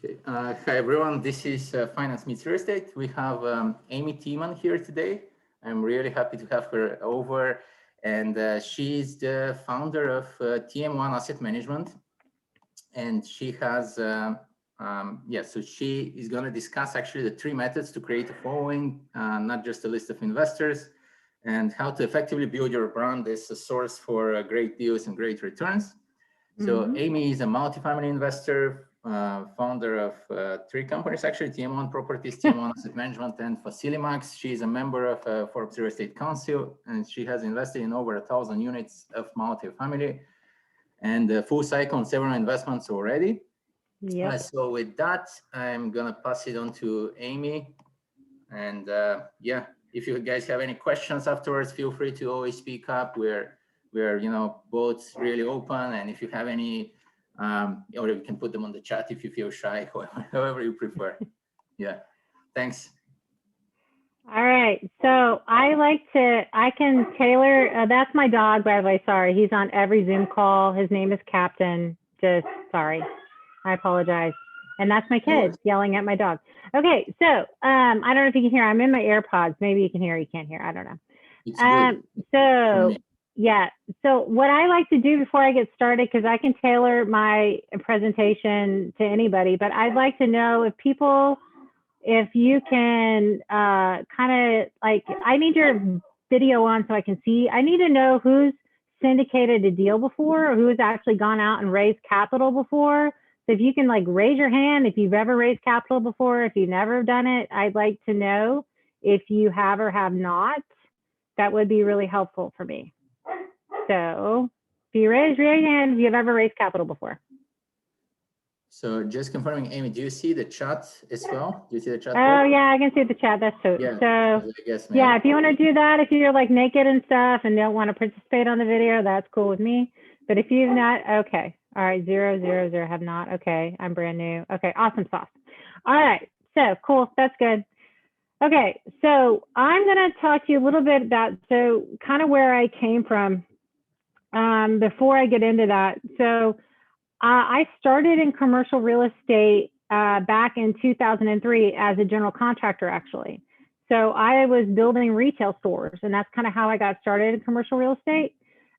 Okay. Hi, everyone. This is Finance Meets Real Estate. We have Amy Tiemann here today. I'm really happy to have her over. And she's the founder of TM1 Asset Management. And she has, so she is going to discuss actually the 3 methods to create a following, not just a list of investors, and how to effectively build your brand as a source for great deals and great returns. So Amy is a multifamily investor, founder of 3 companies, actually, TM1 Properties, TM1 Asset Management, and Facilimax. She is a member of Forbes Real Estate Council, and she has invested in over 1,000 units of multifamily and full cycle on several investments already. Yeah. So with that, I'm gonna pass it on to Amy. And if you guys have any questions afterwards, feel free to always speak up. We're both really open, and if you have any, or you can put them on the chat if you feel shy, however you prefer. Yeah, thanks. All right, so I can tailor, that's my dog, by the way, sorry. He's on every Zoom call. His name is Captain, sorry, I apologize. And that's my kid yelling at my dog. Okay, so I don't know if you can hear, I'm in my AirPods. Maybe you can hear, you can't hear, I don't know. It's good. Yeah, so what I like to do before I get started, because I can tailor my presentation to anybody, but I'd like to know if you can kind of I need your video on so I can see. I need to know who's syndicated a deal before or who has actually gone out and raised capital before. So if you can raise your hand if you've ever raised capital before, if you've never done it, I'd like to know if you have or have not. That would be really helpful for me. So if you raise your hand if you've ever raised capital before. So just confirming, Amy, do you see the chat as well? Do you see the chat? Oh, yeah, I can see the chat. That's true. Yeah, so yeah, if you want to do that, if you're naked and stuff and don't want to participate on the video, that's cool with me. But if you've not, okay. All right, 000 have not. Okay, I'm brand new. Okay, awesome sauce. All right, so cool. That's good. Okay, so I'm going to talk to you a little bit about kind of where I came from before I get into that. So I started in commercial real estate back in 2003 as a general contractor, actually. So I was building retail stores, and that's kind of how I got started in commercial real estate.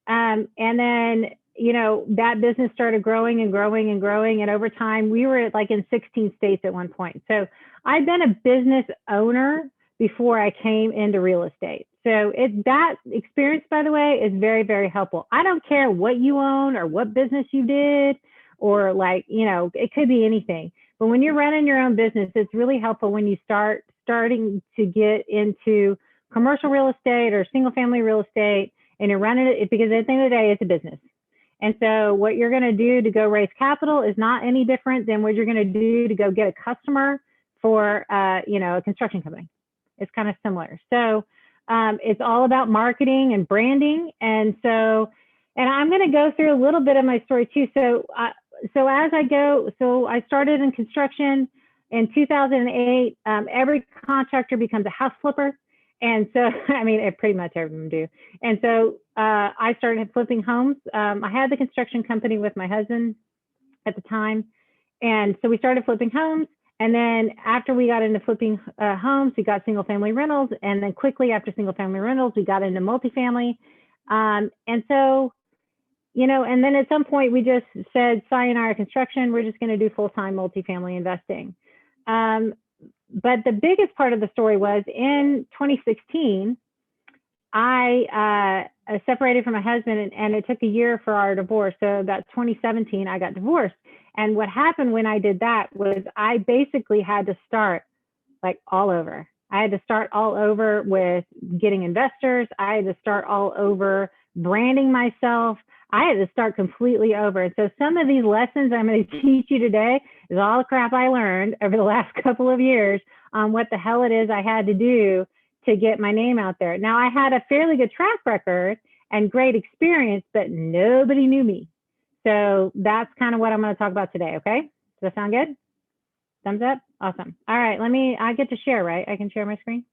And then, that business started growing and growing and growing. And over time, we were in 16 states at one point. So I've been a business owner before I came into real estate. So that experience, by the way, is very, very helpful. I don't care what you own or what business you did, or it could be anything. But when you're running your own business, it's really helpful when you starting to get into commercial real estate or single family real estate, and you're running it, because at the end of the day, it's a business. And so what you're going to do to go raise capital is not any different than what you're going to do to go get a customer for a construction company. It's kind of similar. So it's all about marketing and branding. And I'm going to go through a little bit of my story too. So I started in construction in 2008. Every contractor becomes a house flipper. And so, pretty much everyone do. And so I started flipping homes. I had the construction company with my husband at the time. And so we started flipping homes. And then after we got into flipping homes, we got single family rentals. And then quickly after single family rentals, we got into multifamily. And then at some point we just said, sayonara construction, we're just going to do full-time multifamily investing. But the biggest part of the story was in 2016, I separated from my husband, and it took a year for our divorce. So about 2017, I got divorced. And what happened when I did that was I basically had to start all over. I had to start all over with getting investors. I had to start all over branding myself. I had to start completely over. And so some of these lessons I'm going to teach you today is all the crap I learned over the last couple of years on what the hell it is I had to do to get my name out there. Now, I had a fairly good track record and great experience, but nobody knew me. So that's kind of what I'm going to talk about today. Okay. Does that sound good? Thumbs up. Awesome. All right. I get to share, right? I can share my screen.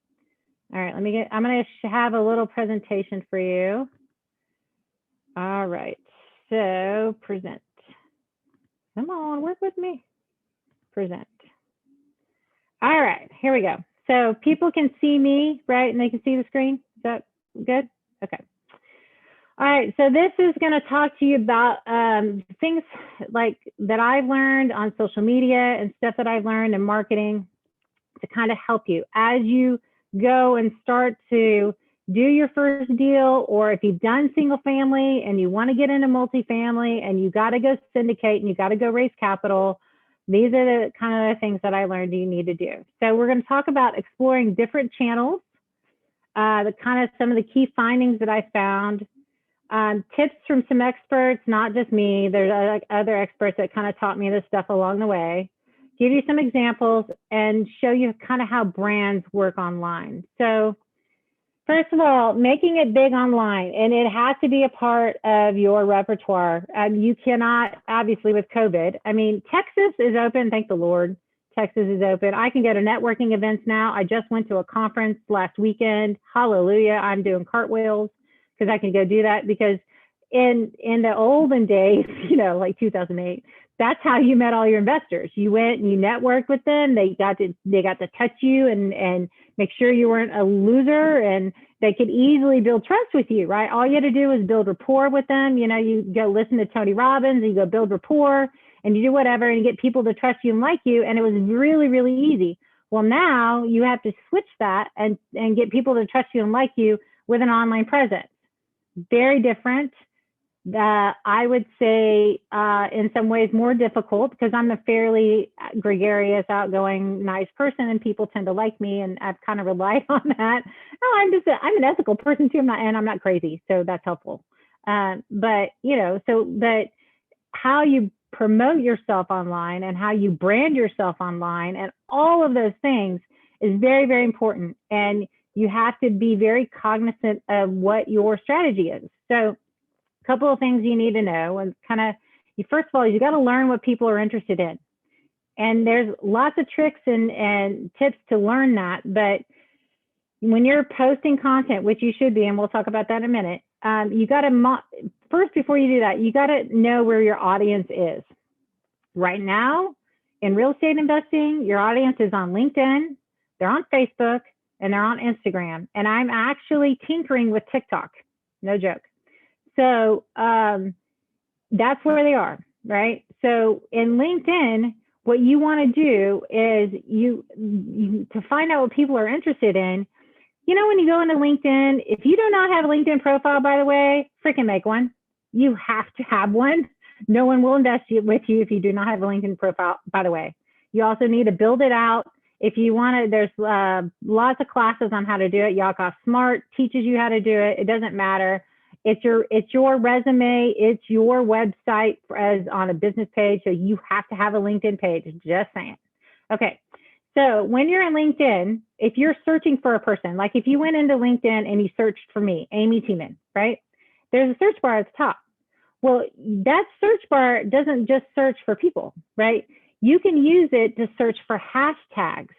All right. I'm going to have a little presentation for you. All right, so present. Come on, work with me. present. All right, here we go. So people can see me, right? And they can see the screen. Is that good? Okay. All right, so this is going to talk to you about things like that I've learned on social media and stuff that I've learned in marketing to kind of help you as you go and start to do your first deal, or if you've done single family and you want to get into multifamily and you got to go syndicate and you got to go raise capital. These are the kind of the things that I learned you need to do. So we're going to talk about exploring different channels, the kind of some of the key findings that I found, tips from some experts, not just me. There's other experts that kind of taught me this stuff along the way, give you some examples and show you kind of how brands work online. So first of all, making it big online, and it has to be a part of your repertoire. You cannot, obviously with COVID, I mean, Texas is open, thank the Lord. Texas is open. I can go to networking events now. I just went to a conference last weekend. Hallelujah, I'm doing cartwheels because I can go do that, because in the olden days, you know, like 2008, that's how you met all your investors. You went and you networked with them. They got to touch you and make sure you weren't a loser, and they could easily build trust with you, right? All you had to do was build rapport with them. You know, you go listen to Tony Robbins, and you go build rapport, and you do whatever, and you get people to trust you and like you, and it was really, really easy. Well, now you have to switch that and get people to trust you and like you with an online presence. Very different. I would say in some ways more difficult, because I'm a fairly gregarious, outgoing, nice person, and people tend to like me, and I've kind of relied on that. Oh, I'm an ethical person too, I'm not crazy, so that's helpful. But you know, but how you promote yourself online and how you brand yourself online and all of those things is very, very important, and you have to be very cognizant of what your strategy is. So couple of things you need to know, and kind of, first of all, you got to learn what people are interested in. And there's lots of tricks and tips to learn that. But when you're posting content, which you should be, and we'll talk about that in a minute, you got to, first, before you do that, you got to know where your audience is. Right now, in real estate investing, your audience is on LinkedIn, they're on Facebook, and they're on Instagram. And I'm actually tinkering with TikTok, no joke. So that's where they are, right? So in LinkedIn, what you want to do is you to find out what people are interested in. You know, when you go into LinkedIn, if you do not have a LinkedIn profile, by the way, freaking make one. You have to have one. No one will invest with you if you do not have a LinkedIn profile, by the way. You also need to build it out. If you want to, there's lots of classes on how to do it. Yakov Smart teaches you how to do it. It doesn't matter. It's your resume, it's your website as on a business page, so you have to have a LinkedIn page, just saying. Okay, so when you're in LinkedIn, if you're searching for a person, like if you went into LinkedIn and you searched for me, Amy Tiemann, right? There's a search bar at the top. Well, that search bar doesn't just search for people, right? You can use it to search for hashtags.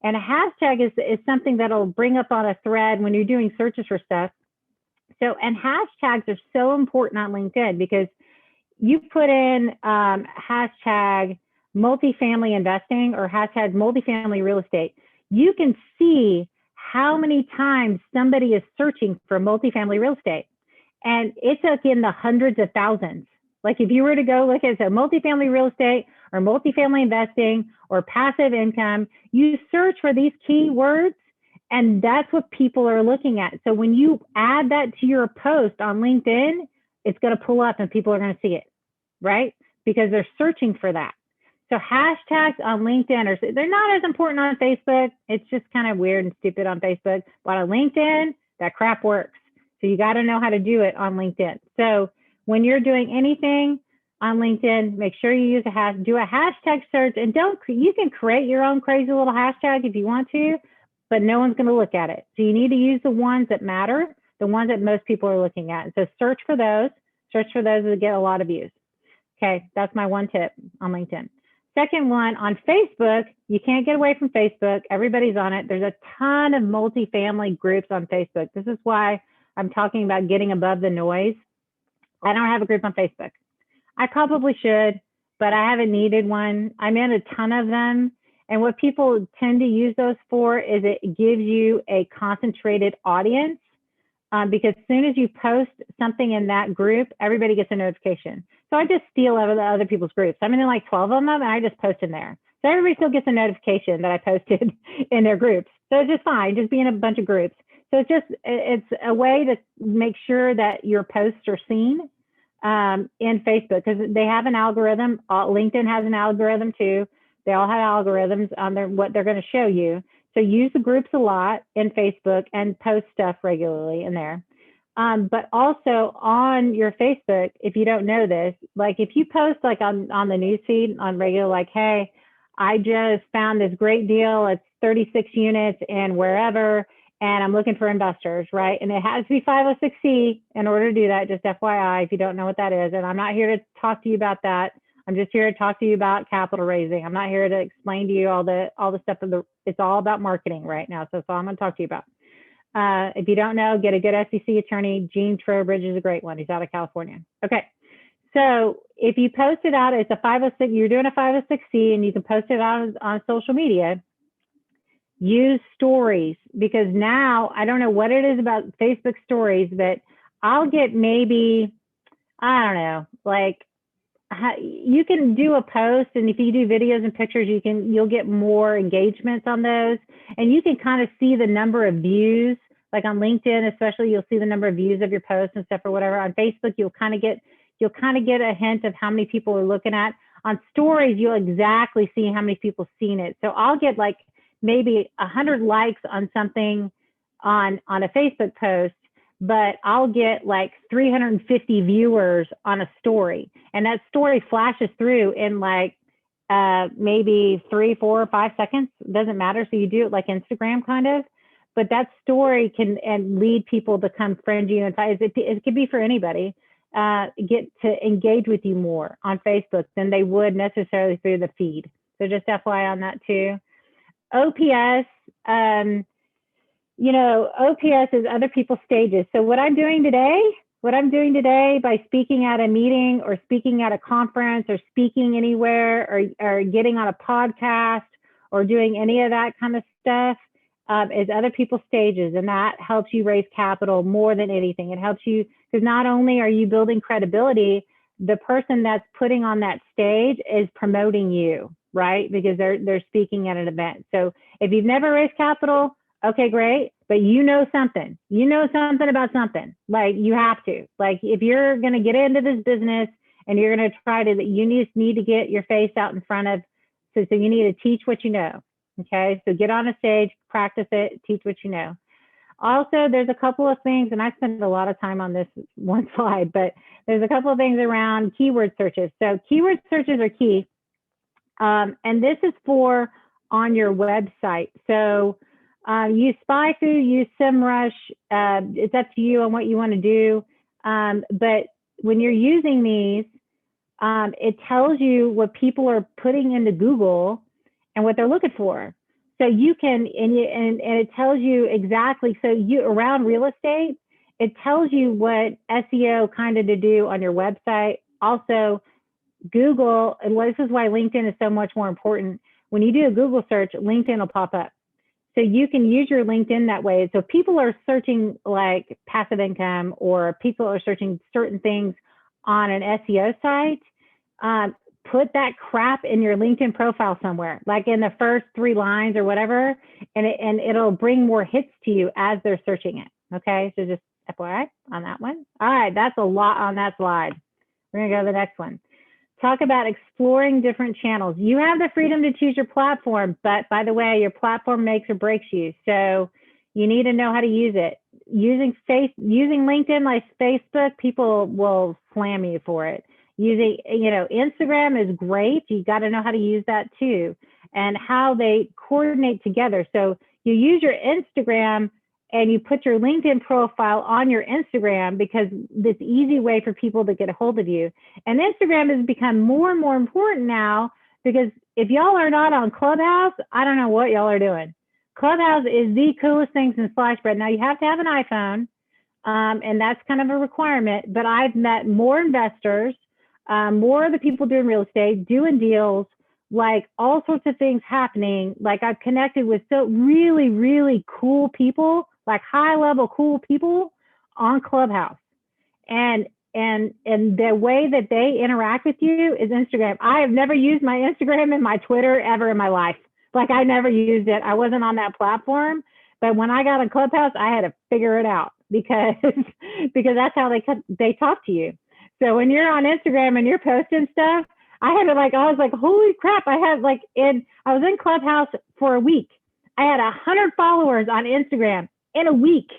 And a hashtag is something that'll bring up on a thread when you're doing searches for stuff. So, and hashtags are so important on LinkedIn, because you put in hashtag multifamily investing or hashtag multifamily real estate, you can see how many times somebody is searching for multifamily real estate. And it's like in the hundreds of thousands. Like if you were to go look at multifamily real estate or multifamily investing or passive income, you search for these keywords, and that's what people are looking at. So when you add that to your post on LinkedIn, it's going to pull up and people are going to see it, right? Because they're searching for that. So hashtags on LinkedIn they're not as important on Facebook. It's just kind of weird and stupid on Facebook. But on LinkedIn, that crap works. So you got to know how to do it on LinkedIn. So when you're doing anything on LinkedIn, make sure you use do a hashtag search, and you can create your own crazy little hashtag if you want to, but no one's going to look at it. So you need to use the ones that matter, the ones that most people are looking at. So search for those that get a lot of views. Okay, that's my one tip on LinkedIn. Second one, on Facebook, you can't get away from Facebook. Everybody's on it. There's a ton of multifamily groups on Facebook. This is why I'm talking about getting above the noise. I don't have a group on Facebook. I probably should. but I haven't needed one. I'm in a ton of them. And what people tend to use those for is it gives you a concentrated audience, because as soon as you post something in that group, everybody gets a notification. So I just steal out of the other people's groups. I'm in like 12 of them, and I just post in there. So everybody still gets a notification that I posted in their groups. So it's just fine, just be in a bunch of groups. So it's a way to make sure that your posts are seen in Facebook, because they have an algorithm. LinkedIn has an algorithm too. They all have algorithms on what they're going to show you. So use the groups a lot in Facebook and post stuff regularly in there. But also on your Facebook, if you don't know this, like if you post like on the newsfeed on regular, like, hey, I just found this great deal. It's 36 units and wherever, and I'm looking for investors, right? And it has to be 506C in order to do that, just FYI, if you don't know what that is. And I'm not here to talk to you about that. I'm just here to talk to you about capital raising. I'm not here to explain to you all the stuff it's all about marketing right now. So that's all I'm going to talk to you about. If you don't know, get a good SEC attorney. Gene Trowbridge is a great one. He's out of California. Okay. So if you post it out, it's a 506, you're doing a 506C, and you can post it out on social media. Use stories, because now I don't know what it is about Facebook stories, but I'll get maybe, I don't know, like you can do a post, and if you do videos and pictures, you'll get more engagements on those, and you can kind of see the number of views. Like on LinkedIn, especially, you'll see the number of views of your posts and stuff or whatever. On Facebook, you'll kind of get a hint of how many people are looking at. On stories, you'll exactly see how many people seen it. So I'll get like maybe 100 likes on something on a Facebook post, but I'll get like 350 viewers on a story. And that story flashes through in like maybe 3, 4, 5 seconds. It doesn't matter. So you do it like Instagram kind of, but that story can lead people to come friend you. It could be for anybody. Get to engage with you more on Facebook than they would necessarily through the feed. So just FYI on that too. OPS, OPS is other people's stages. So what I'm doing today by speaking at a meeting or speaking at a conference or speaking anywhere or getting on a podcast or doing any of that kind of stuff is other people's stages. And that helps you raise capital more than anything. It helps you because not only are you building credibility, the person that's putting on that stage is promoting you, right? Because they're speaking at an event. So if you've never raised capital, okay, great. But you know something about something, like you have to, like if you're going to get into this business and you're going to try to, you need to get your face out in front of, so you need to teach what you know. Okay. So get on a stage, practice it, teach what you know. Also, there's a couple of things, and I spent a lot of time on this one slide, but there's a couple of things around keyword searches. So keyword searches are key. And this is for on your website. So use SpyFu, use SEMrush. It's up to you on what you want to do. But when you're using these, it tells you what people are putting into Google and what they're looking for. So you can, and it tells you exactly, so you around real estate, it tells you what SEO kind of to do on your website. Also, Google, and this is why LinkedIn is so much more important. When you do a Google search, LinkedIn will pop up. So you can use your LinkedIn that way. So people are searching like passive income, or people are searching certain things on an SEO site. Put that crap in your LinkedIn profile somewhere, like in the first 3 lines or whatever, and it'll bring more hits to you as they're searching it. Okay, so just FYI on that one. All right, that's a lot on that slide. We're gonna go to the next one. Talk about exploring different channels. You have the freedom to choose your platform, but by the way, your platform makes or breaks you. So you need to know how to use it. Using LinkedIn like Facebook, people will slam you for it. Using, Instagram is great. You got to know how to use that too, and how they coordinate together. So you use your Instagram and you put your LinkedIn profile on your Instagram, because this easy way for people to get a hold of you. And Instagram has become more and more important now, because if y'all are not on Clubhouse, I don't know what y'all are doing. Clubhouse is the coolest thing since sliced bread. Now you have to have an iPhone, and that's kind of a requirement, but I've met more investors more of the people doing real estate, doing deals, like all sorts of things happening. Like I've connected with so really, really cool people, like high level cool people on Clubhouse. And the way that they interact with you is Instagram. I have never used my Instagram and my Twitter ever in my life. Like I never used it. I wasn't on that platform. But when I got on Clubhouse, I had to figure it out because that's how they talk to you. So when you're on Instagram and you're posting stuff, I was like, holy crap. I was in Clubhouse for a week. I had 100 followers on Instagram in a week.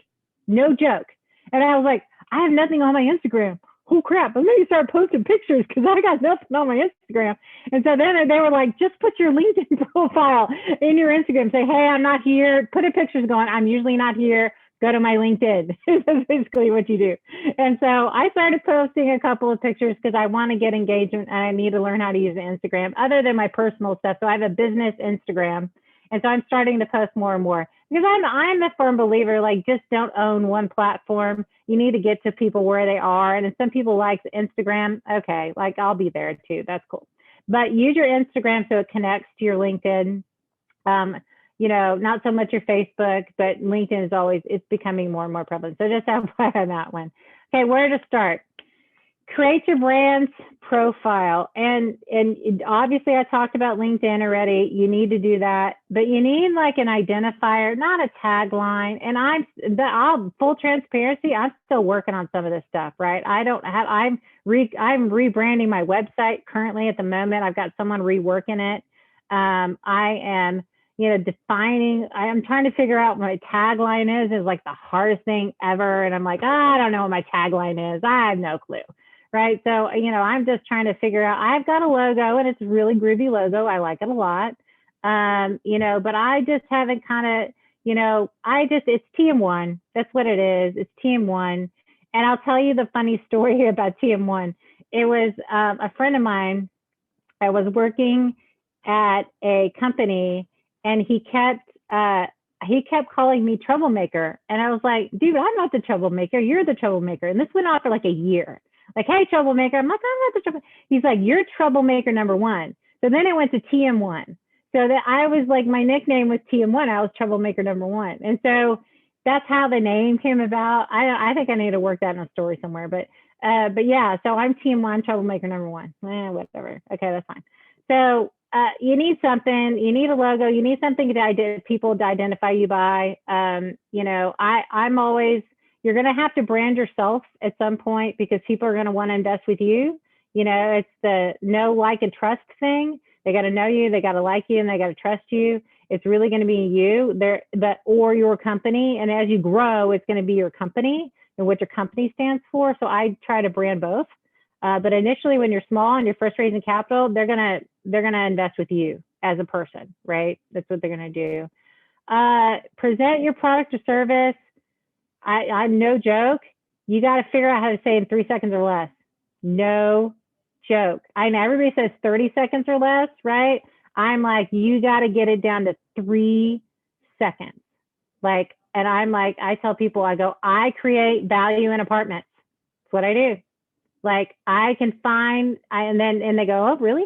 No joke. And I was like, I have nothing on my Instagram. Oh crap, I'm gonna start posting pictures because I got nothing on my Instagram. And so then they were like, just put your LinkedIn profile in your Instagram. Say, hey, I'm not here. Put a picture going, I'm usually not here. Go to my LinkedIn. That's basically what you do. And so I started posting a couple of pictures because I want to get engagement and I need to learn how to use Instagram other than my personal stuff. So I have a business Instagram. And so I'm starting to post more and more because I'm a firm believer, like just don't own one platform. You need to get to people where they are. And if some people like Instagram, okay, like I'll be there too. That's cool. But use your Instagram so it connects to your LinkedIn. Not so much your Facebook, but LinkedIn it's becoming more and more prevalent. So just FYI on that one. Okay, where to start? Create your brand's profile. And obviously I talked about LinkedIn already. You need to do that, but you need like an identifier, not a tagline. And full transparency, I'm still working on some of this stuff, right? I'm rebranding my website currently at the moment. I've got someone reworking it. I am, I'm trying to figure out what my tagline is like the hardest thing ever. And I'm like, I don't know what my tagline is. I have no clue. Right. So, I'm just trying to figure out, I've got a logo and it's a really groovy logo. I like it a lot. But I just haven't it's TM1. That's what it is. It's TM1. And I'll tell you the funny story here about TM1. It was a friend of mine. I was working at a company and he kept calling me troublemaker. And I was like, dude, I'm not the troublemaker. You're the troublemaker. And this went on for like a year. Like, hey, troublemaker. I'm like, I'm not the troublemaker. He's like, you're troublemaker number one. So then it went to TM1. So that I was like, my nickname was TM1. I was troublemaker number one. And so that's how the name came about. I think I need to work that in a story somewhere. But yeah, so I'm TM1, troublemaker number one. Whatever. Okay, that's fine. So you need something. You need a logo. You need something people to identify you by. I'm always, you're going to have to brand yourself at some point because people are going to want to invest with you. It's the know, like, and trust thing. They got to know you, they got to like you, and they got to trust you. It's really going to be you or your company. And as you grow, it's going to be your company and what your company stands for. So I try to brand both. But initially, when you're small and you're first raising capital, they're gonna invest with you as a person, right? That's what they're gonna do. Present your product or service. I'm no joke. You got to figure out how to say in 3 seconds or less. No joke. I know everybody says 30 seconds or less, right? I'm like, you got to get it down to 3 seconds. And I'm like, I tell people, I go, I create value in apartments. That's what I do. Like I can find, and they go, oh, really?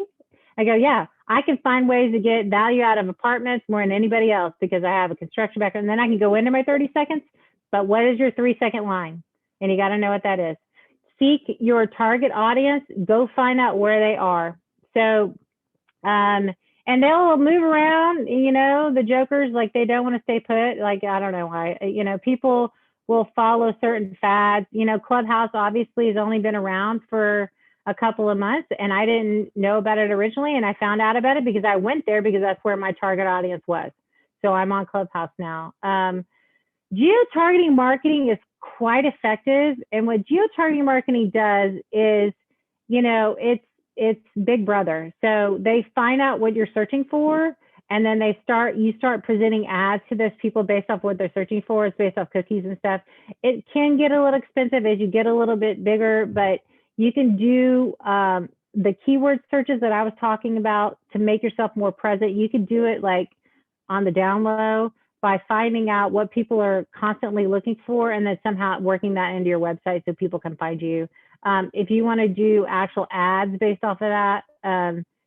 I go, yeah, I can find ways to get value out of apartments more than anybody else because I have a construction background. And then I can go into my 30 seconds. But what is your 3 second line? And you got to know what that is. Seek your target audience. Go find out where they are. So, and they'll move around, the jokers, like they don't want to stay put. Like, I don't know why, people will follow certain fads. Clubhouse obviously has only been around for a couple of months and I didn't know about it originally. And I found out about it because I went there because that's where my target audience was. So I'm on Clubhouse now. Geotargeting marketing is quite effective. And what geotargeting marketing does is, it's big brother. So they find out what you're searching for. And then you start presenting ads to those people based off what they're searching for. It's based off cookies and stuff. It can get a little expensive as you get a little bit bigger, but you can do the keyword searches that I was talking about to make yourself more present. You can do it like on the down low by finding out what people are constantly looking for and then somehow working that into your website so people can find you. If you want to do actual ads based off of that,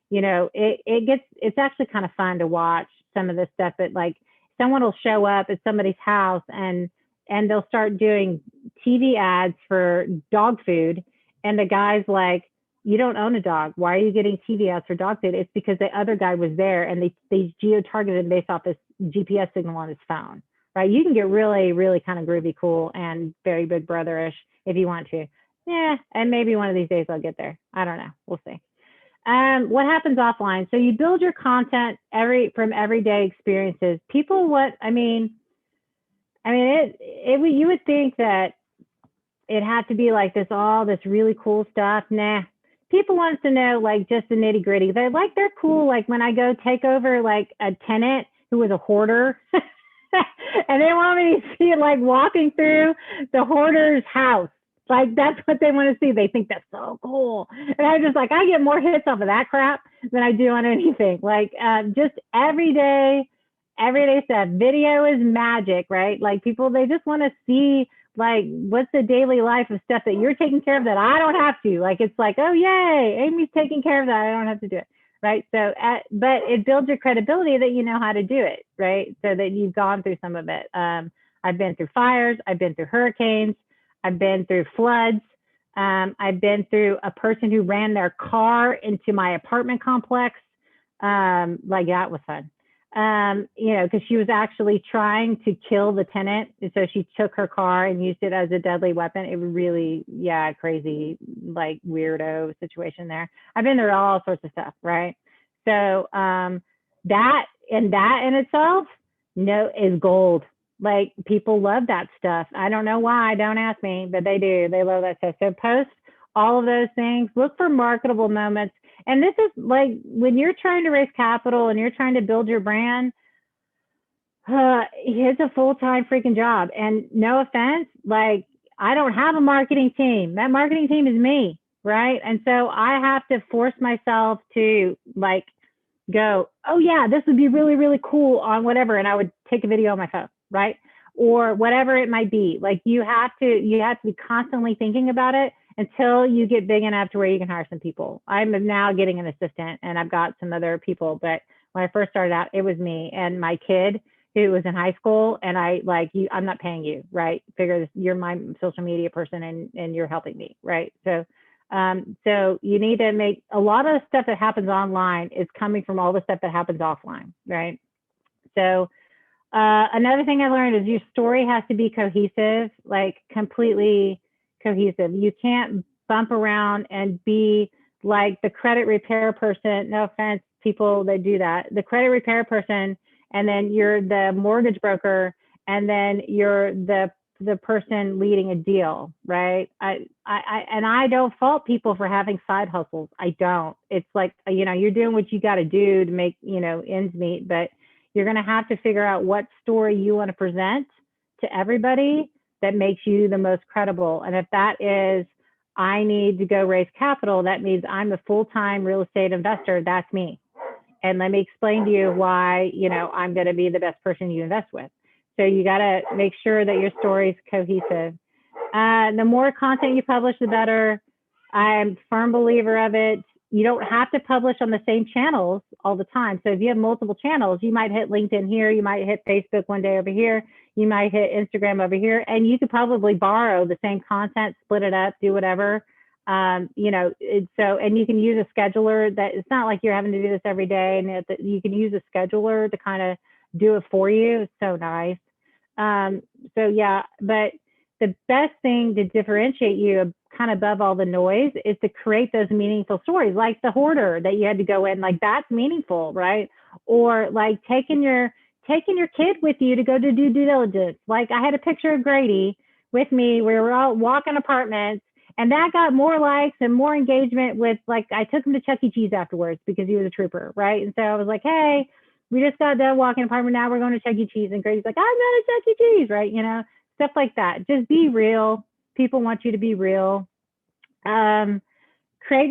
you know, it's actually kind of fun to watch some of this stuff. But like someone will show up at somebody's house and they'll start doing TV ads for dog food. And the guy's like, you don't own a dog. Why are you getting TV ads for dog food? It's because the other guy was there and they geo-targeted based off this GPS signal on his phone, right? You can get really, really kind of groovy cool and very Big Brother-ish if you want to. Yeah, and maybe one of these days I'll get there. I don't know. We'll see. What happens offline? So you build your content from everyday experiences. People, you would think that it had to be like this, all this really cool stuff. Nah, people want to know like just the nitty gritty. They're cool. Like when I go take over like a tenant who was a hoarder and they want me to see it like walking through the hoarder's house. Like that's what they want to see. They think that's so cool. And I just like, I get more hits off of that crap than I do on anything. Like just everyday stuff. Video is magic, right? Like people, they just want to see like, what's the daily life of stuff that you're taking care of that I don't have to. Like, it's like, oh, yay, Amy's taking care of that. I don't have to do it, right? So, but it builds your credibility that you know how to do it, right? So that you've gone through some of it. I've been through fires. I've been through hurricanes. I've been through floods. I've been through a person who ran their car into my apartment complex. Like that was fun. You know, because she was actually trying to kill the tenant. And so she took her car and used it as a deadly weapon. It was really, crazy, like weirdo situation there. I've been through all sorts of stuff, right? So that in itself, is gold. Like people love that stuff. I don't know why, don't ask me, but they do. They love that stuff. So post all of those things, look for marketable moments. And this is like when you're trying to raise capital and you're trying to build your brand, it's a full-time freaking job. And no offense, like I don't have a marketing team. That marketing team is me, right? And so I have to force myself to like go, oh yeah, this would be really, really cool on whatever. And I would take a video on my phone, right? Or whatever it might be. Like you have to be constantly thinking about it until you get big enough to where you can hire some people. I'm now getting an assistant and I've got some other people, but when I first started out, it was me and my kid who was in high school. And I'm not paying you, right? Figure this, you're my social media person and you're helping me, right? So you need to make a lot of stuff that happens online is coming from all the stuff that happens offline, right? So another thing I learned is your story has to be cohesive, like completely cohesive. You can't bump around and be like the credit repair person. No offense, people that do that. The credit repair person, and then you're the mortgage broker, and then you're the person leading a deal, right? I don't fault people for having side hustles. I don't. It's like, you're doing what you got to do to make, ends meet, but you're going to have to figure out what story you want to present to everybody that makes you the most credible. And if that is, I need to go raise capital, that means I'm a full-time real estate investor. That's me. And let me explain to you why, I'm going to be the best person you invest with. So you got to make sure that your story is cohesive. The more content you publish, the better. I'm a firm believer of it. You don't have to publish on the same channels all the time. So if you have multiple channels, you might hit LinkedIn here, you might hit Facebook one day over here, you might hit Instagram over here, and you could probably borrow the same content, split it up, do whatever. And you can use a scheduler that it's not like you're having to do this every day, and you can use a scheduler to kind of do it for you. It's so nice. But the best thing to differentiate you kind of above all the noise is to create those meaningful stories, like the hoarder that you had to go in, like that's meaningful, right? Or like taking your kid with you to go to do due diligence. Like I had a picture of Grady with me. We were all walking apartments, and that got more likes and more engagement with, like, I took him to Chuck E. Cheese afterwards because he was a trooper, right? And so I was like, hey, we just got done walking apartment. Now we're going to Chuck E. Cheese. And Grady's like, I'm not at Chuck E. Cheese, right? Stuff like that. Just be real. People want you to be real. Create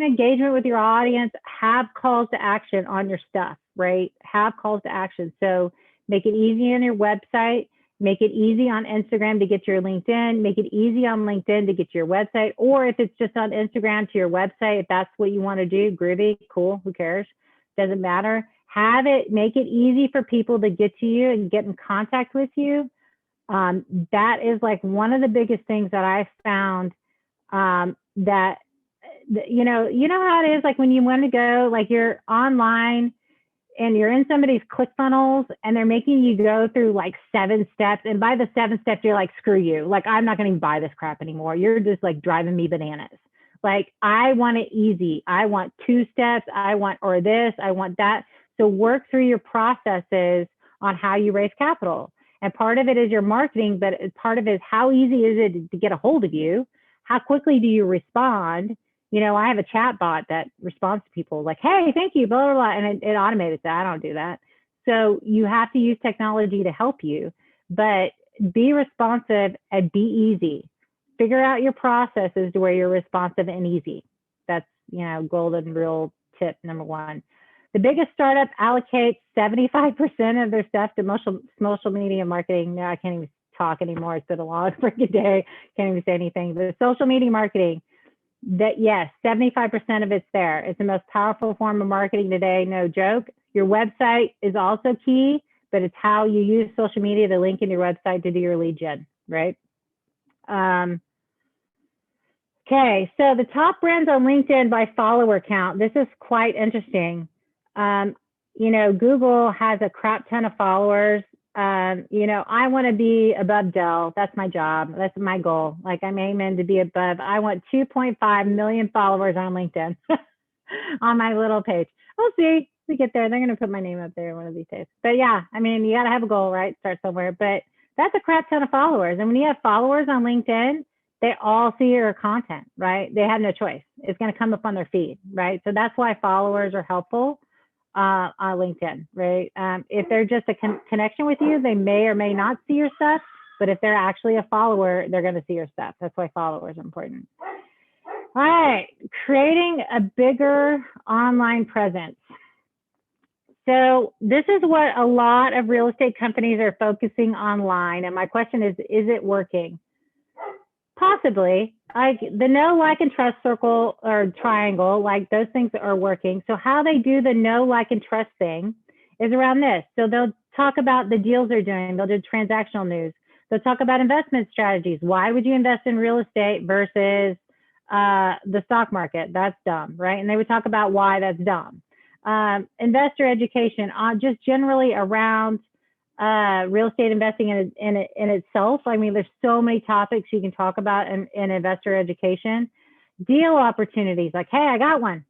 an engagement with your audience. Have calls to action on your stuff, right? Have calls to action. So make it easy on your website. Make it easy on Instagram to get to your LinkedIn. Make it easy on LinkedIn to get to your website. Or if it's just on Instagram to your website, if that's what you want to do, groovy, cool, who cares? Doesn't matter. Make it easy for people to get to you and get in contact with you. That is like one of the biggest things that I found, that, you know how it is, like when you want to go, like you're online and you're in somebody's ClickFunnels and they're making you go through like 7 steps. And by the 7th step, you're like, screw you. Like, I'm not going to buy this crap anymore. You're just like driving me bananas. Like, I want it easy. I want 2 steps. I want that. So work through your processes on how you raise capital. And part of it is your marketing, but part of it is how easy is it to get a hold of you? How quickly do you respond? You know, I have a chat bot that responds to people like, hey, thank you, blah, blah, blah. And it automates that. I don't do that. So you have to use technology to help you, but be responsive and be easy. Figure out your processes to where you're responsive and easy. That's, you know, golden rule tip number 1. The biggest startup allocates 75% of their stuff to social media marketing. Now I can't even talk anymore. It's been a long freaking day. Can't even say anything. But social media marketing, that yes, 75% of it's there. It's the most powerful form of marketing today. No joke. Your website is also key, but it's how you use social media to link in your website to do your lead gen, right? Okay, so the top brands on LinkedIn by follower count. This is quite interesting. You know, Google has a crap ton of followers. You know, I want to be above Dell. That's my job. That's my goal. Like, I'm aiming to be above. I want 2.5 million followers on LinkedIn on my little page. We'll see. We get there. They're going to put my name up there one of these days. But yeah, I mean, you got to have a goal, right? Start somewhere. But that's a crap ton of followers. And when you have followers on LinkedIn, they all see your content, right? They have no choice. It's going to come up on their feed, right? So that's why followers are helpful on LinkedIn, right? If they're just a connection with you, they may or may not see your stuff. But if they're actually a follower, they're going to see your stuff. That's why followers are important. All right, creating a bigger online presence. So this is what a lot of real estate companies are focusing online. And my question is it working? Possibly. The know, like, and trust circle or triangle, like those things are working. So how they do the know, like, and trust thing is around this. So they'll talk about the deals they're doing. They'll do transactional news. They'll talk about investment strategies. Why would you invest in real estate versus the stock market? That's dumb, right? And they would talk about why that's dumb. Investor education, just generally around real estate investing in itself. I mean, there's so many topics you can talk about in investor education. Deal opportunities, like, hey, I got one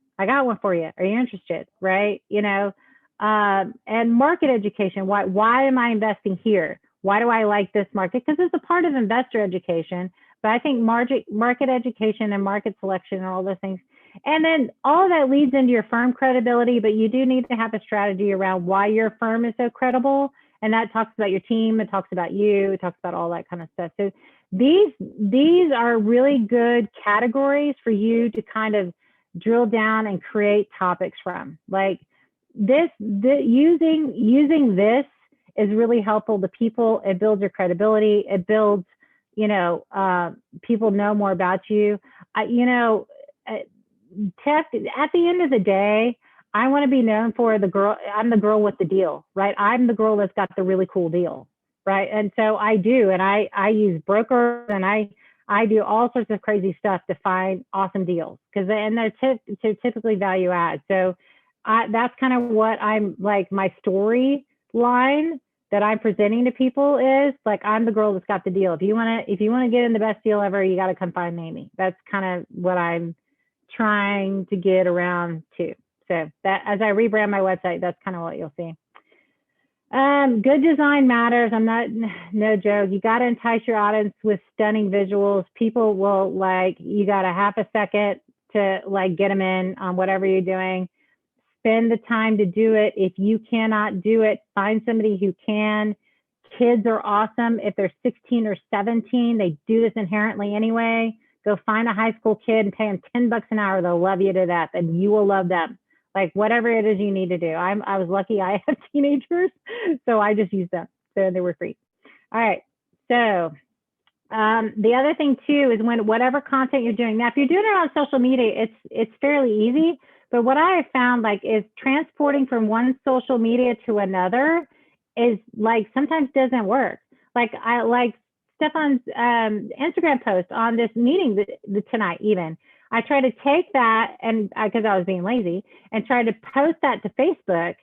for you. Are you interested? Right? You know, and market education. Why am I investing here? Why do I like this market? Because it's a part of investor education. But I think market education and market selection and all those things. And then all of that leads into your firm credibility, but you do need to have a strategy around why your firm is so credible. And that talks about your team, it talks about you, it talks about all that kind of stuff. So these are really good categories for you to kind of drill down and create topics from. Like using this is really helpful to people. It builds your credibility. It builds, you know, people know more about you. At the end of the day, I want to be known for the girl. I'm the girl with the deal, right? I'm the girl that's got the really cool deal, right? And so I do, and I use brokers, and I do all sorts of crazy stuff to find awesome deals because they're typically value add. So that's kind of what I'm like. My story line that I'm presenting to people is like, I'm the girl that's got the deal. If you want to get in the best deal ever, you got to come find Amy. That's kind of what I'm trying to get around to. So that as I rebrand my website, that's kind of what you'll see. Good design matters. No joke. You got to entice your audience with stunning visuals. People will you got a half a second to get them in on whatever you're doing. Spend the time to do it. If you cannot do it, find somebody who can. Kids are awesome. If they're 16 or 17, they do this inherently anyway. Go find a high school kid and pay them $10 an hour. They'll love you to death, and you will love them. Like whatever it is you need to do. I was lucky I have teenagers, so I just used them. So they were free. All right. So the other thing too is when whatever content you're doing. Now, if you're doing it on social media, it's fairly easy. But what I have found is transporting from one social media to another is sometimes doesn't work. I like Stefan's Instagram post on this meeting tonight even. I tried to take that and because I was being lazy and tried to post that to Facebook,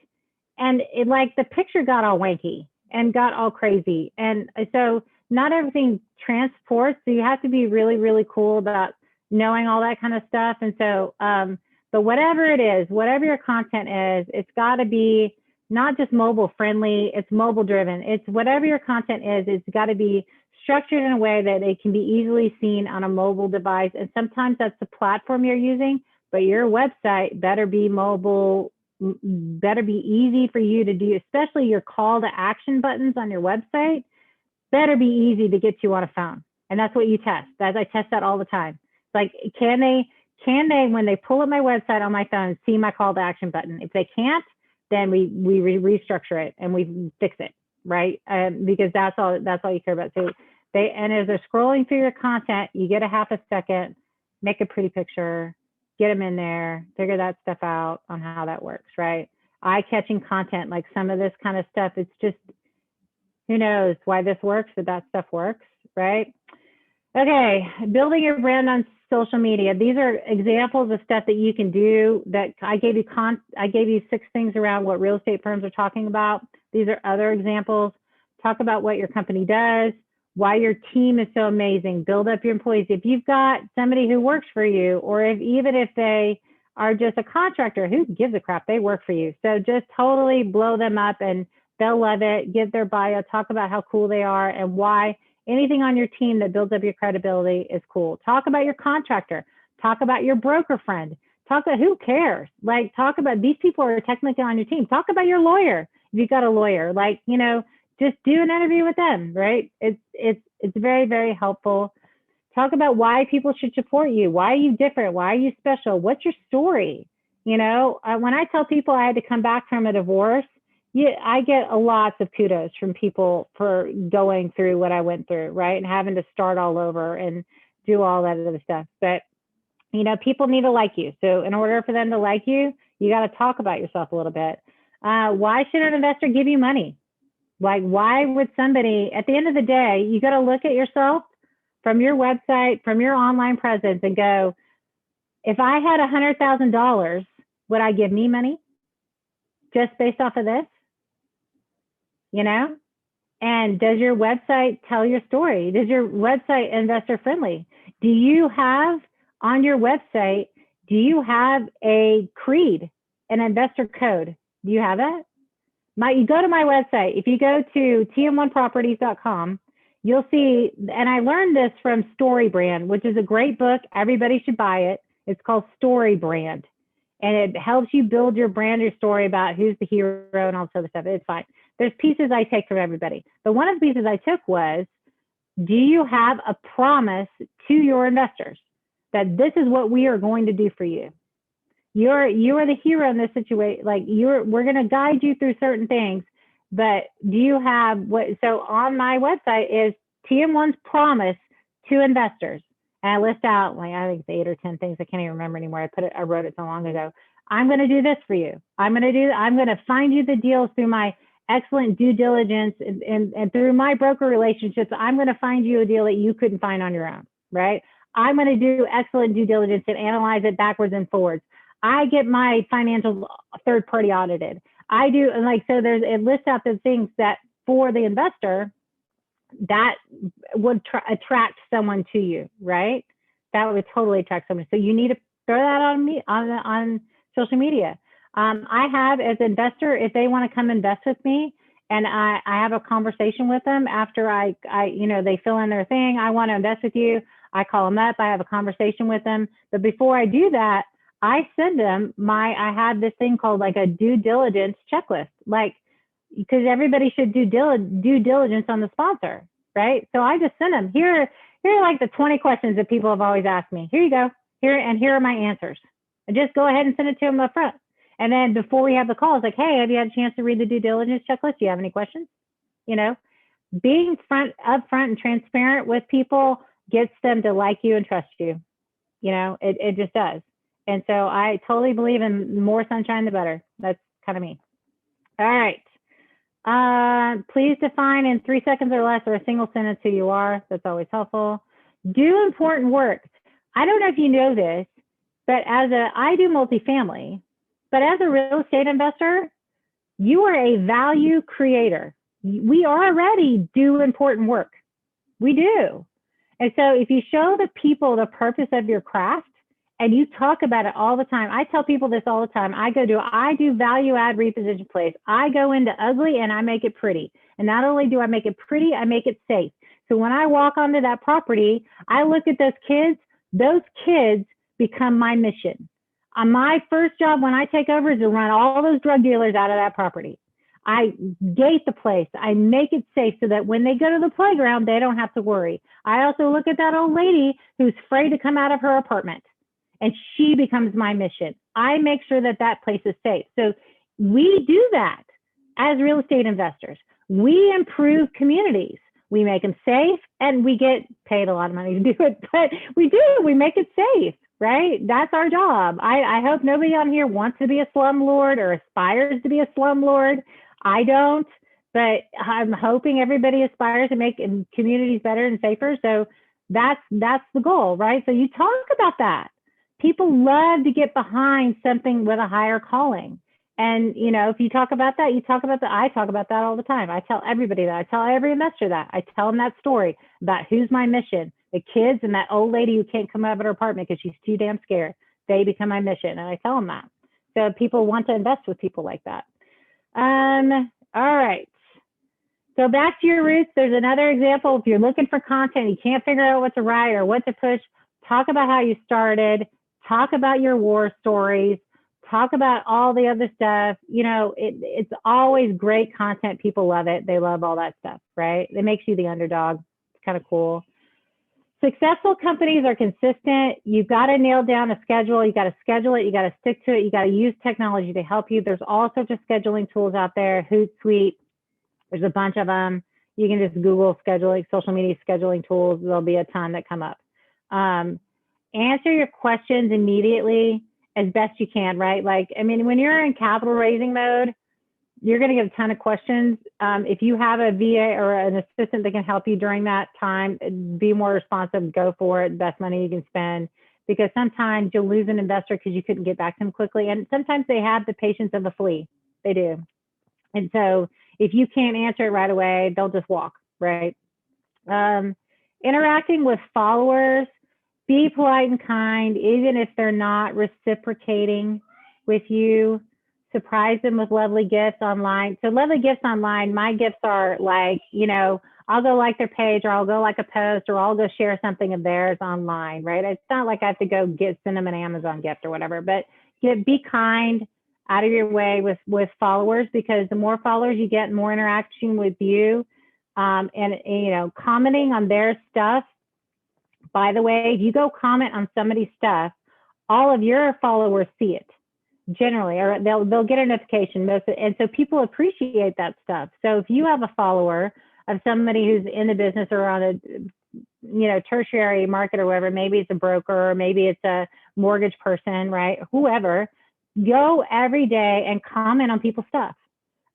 and it the picture got all wanky and got all crazy. And so not everything transports. So you have to be really, really cool about knowing all that kind of stuff. And so, but whatever it is, whatever your content is, it's got to be not just mobile friendly, it's mobile driven. It's whatever your content is, it's got to be structured in a way that it can be easily seen on a mobile device. And sometimes that's the platform you're using, but your website better be mobile, better be easy for you to do, especially your call to action buttons on your website, better be easy to get you on a phone. And that's what you test. As I test that all the time. It's can they, when they pull up my website on my phone, see my call to action button? If they can't, then we restructure it and we fix it, right? Because that's all you care about. So and as they're scrolling through your content, you get a half a second, make a pretty picture, get them in there, figure that stuff out on how that works, right? Eye-catching content, like some of this kind of stuff, it's just, who knows why this works, but that stuff works, right? Okay, building your brand on social media. These are examples of stuff that you can do that I gave you 6 things around what real estate firms are talking about. These are other examples. Talk about what your company does, why your team is so amazing, build up your employees. If you've got somebody who works for you, or even if they are just a contractor, who gives a crap? They work for you. So just totally blow them up and they'll love it. Give their bio, talk about how cool they are and why anything on your team that builds up your credibility is cool. Talk about your contractor. Talk about your broker friend. Talk about who cares. Talk about these people are technically on your team. Talk about your lawyer. If you've got a lawyer, just do an interview with them, right? It's very, very helpful. Talk about why people should support you. Why are you different? Why are you special? What's your story? When I tell people I had to come back from a divorce, I get lots of kudos from people for going through what I went through, right? And having to start all over and do all that other stuff. But, people need to like you. So in order for them to like you, you got to talk about yourself a little bit. Why should an investor give you money? Why would somebody, at the end of the day, you got to look at yourself from your website, from your online presence and go, if I had $100,000, would I give me money just based off of this? And does your website tell your story? Does your website investor friendly? Do you have on your website, do you have a creed, an investor code? Do you have that? You go to my website. If you go to tm1properties.com, you'll see, and I learned this from Story Brand, which is a great book. Everybody should buy it. It's called Story Brand. And it helps you build your brand, your story about who's the hero and all this other stuff. It's fine. There's pieces I take from everybody. But one of the pieces I took was, do you have a promise to your investors that this is what we are going to do for you? You are the hero in this situation. We're going to guide you through certain things, but do you have what? So on my website is TM1's promise to investors. And I list out I think it's 8 or 10 things. I can't even remember anymore. I wrote it so long ago. I'm going to do this for you. I'm going to find you the deals through my excellent due diligence and through my broker relationships. I'm going to find you a deal that you couldn't find on your own, right? I'm going to do excellent due diligence and analyze it backwards and forwards. I get my financials third party audited. I do, so it lists out the things that for the investor that would attract someone to you, right? That would totally attract someone. So you need to throw that on me on social media. I have as an investor, if they want to come invest with me and I have a conversation with them after they fill in their thing, I want to invest with you. I call them up, I have a conversation with them. But before I do that, I send them I have this thing called a due diligence checklist, because everybody should do due diligence on the sponsor, right? So I just send them, here are the 20 questions that people have always asked me. Here you go, here are my answers. And just go ahead and send it to them up front. And then before we have the call, it's hey, have you had a chance to read the due diligence checklist? Do you have any questions? Being upfront and transparent with people gets them to like you and trust you. You know, it just does. And so I totally believe in more sunshine, the better. That's kind of me. All right. Please define in 3 seconds or less or a single sentence who you are. That's always helpful. Do important work. I don't know if you know this, but I do multifamily, but as a real estate investor, you are a value creator. We already do important work. We do. And so if you show the people the purpose of your craft and you talk about it all the time, I tell people this all the time. I do value add reposition plays. I go into ugly and I make it pretty. And not only do I make it pretty, I make it safe. So when I walk onto that property, I look at those kids become my mission. My first job when I take over is to run all those drug dealers out of that property. I gate the place. I make it safe so that when they go to the playground, they don't have to worry. I also look at that old lady who's afraid to come out of her apartment, and she becomes my mission. I make sure that that place is safe. So we do that as real estate investors. We improve communities. We make them safe, and we get paid a lot of money to do it, but we make it safe, right? That's our job. I hope nobody on here wants to be a slumlord or aspires to be a slumlord. I don't, but I'm hoping everybody aspires to make communities better and safer. So that's the goal, right? So you talk about that. People love to get behind something with a higher calling. And, you know, if you talk about that, I talk about that all the time. I tell everybody that. I tell every investor that. I tell them that story about who's my mission. The kids and that old lady who can't come out of her apartment because she's too damn scared. They become my mission. And I tell them that. So people want to invest with people like that. All right. So back to your roots. There's another example. If you're looking for content, you can't figure out what to write or what to push, talk about how you started, talk about your war stories, talk about all the other stuff. You know, it's always great content. People love it. They love all that stuff, right? It makes you the underdog. It's kind of cool. Successful companies are consistent. You've got to nail down a schedule. You got to schedule it. You got to stick to it. You got to use technology to help you. There's all sorts of scheduling tools out there. Hootsuite. There's a bunch of them. You can just Google scheduling, social media scheduling tools. There'll be a ton that come up. Answer your questions immediately as best you can, right? Like, I mean, when you're in capital raising mode, you're going to get a ton of questions. If you have a VA or an assistant that can help you during that time, be more responsive, go for it, best money you can spend, because sometimes you'll lose an investor because you couldn't get back to them quickly. And sometimes they have the patience of a flea. They do. And so if you can't answer it right away, they'll just walk, right? Interacting with followers, be polite and kind, even if they're not reciprocating with you. Surprise them with lovely gifts online. So lovely gifts online, my gifts are like, you know, I'll go like their page, or I'll go like a post, or I'll go share something of theirs online, right? It's not like I have to go send them an Amazon gift or whatever, but be kind, out of your way with followers, because the more followers you get, more interaction with you, and you know, commenting on their stuff. By the way, if you go comment on somebody's stuff, all of your followers see it generally, or they'll get a notification. And so people appreciate that stuff. So if you have a follower of somebody who's in the business or on a, you know, tertiary market or whatever, maybe it's a broker, or maybe it's a mortgage person, right? Whoever, go every day and comment on people's stuff.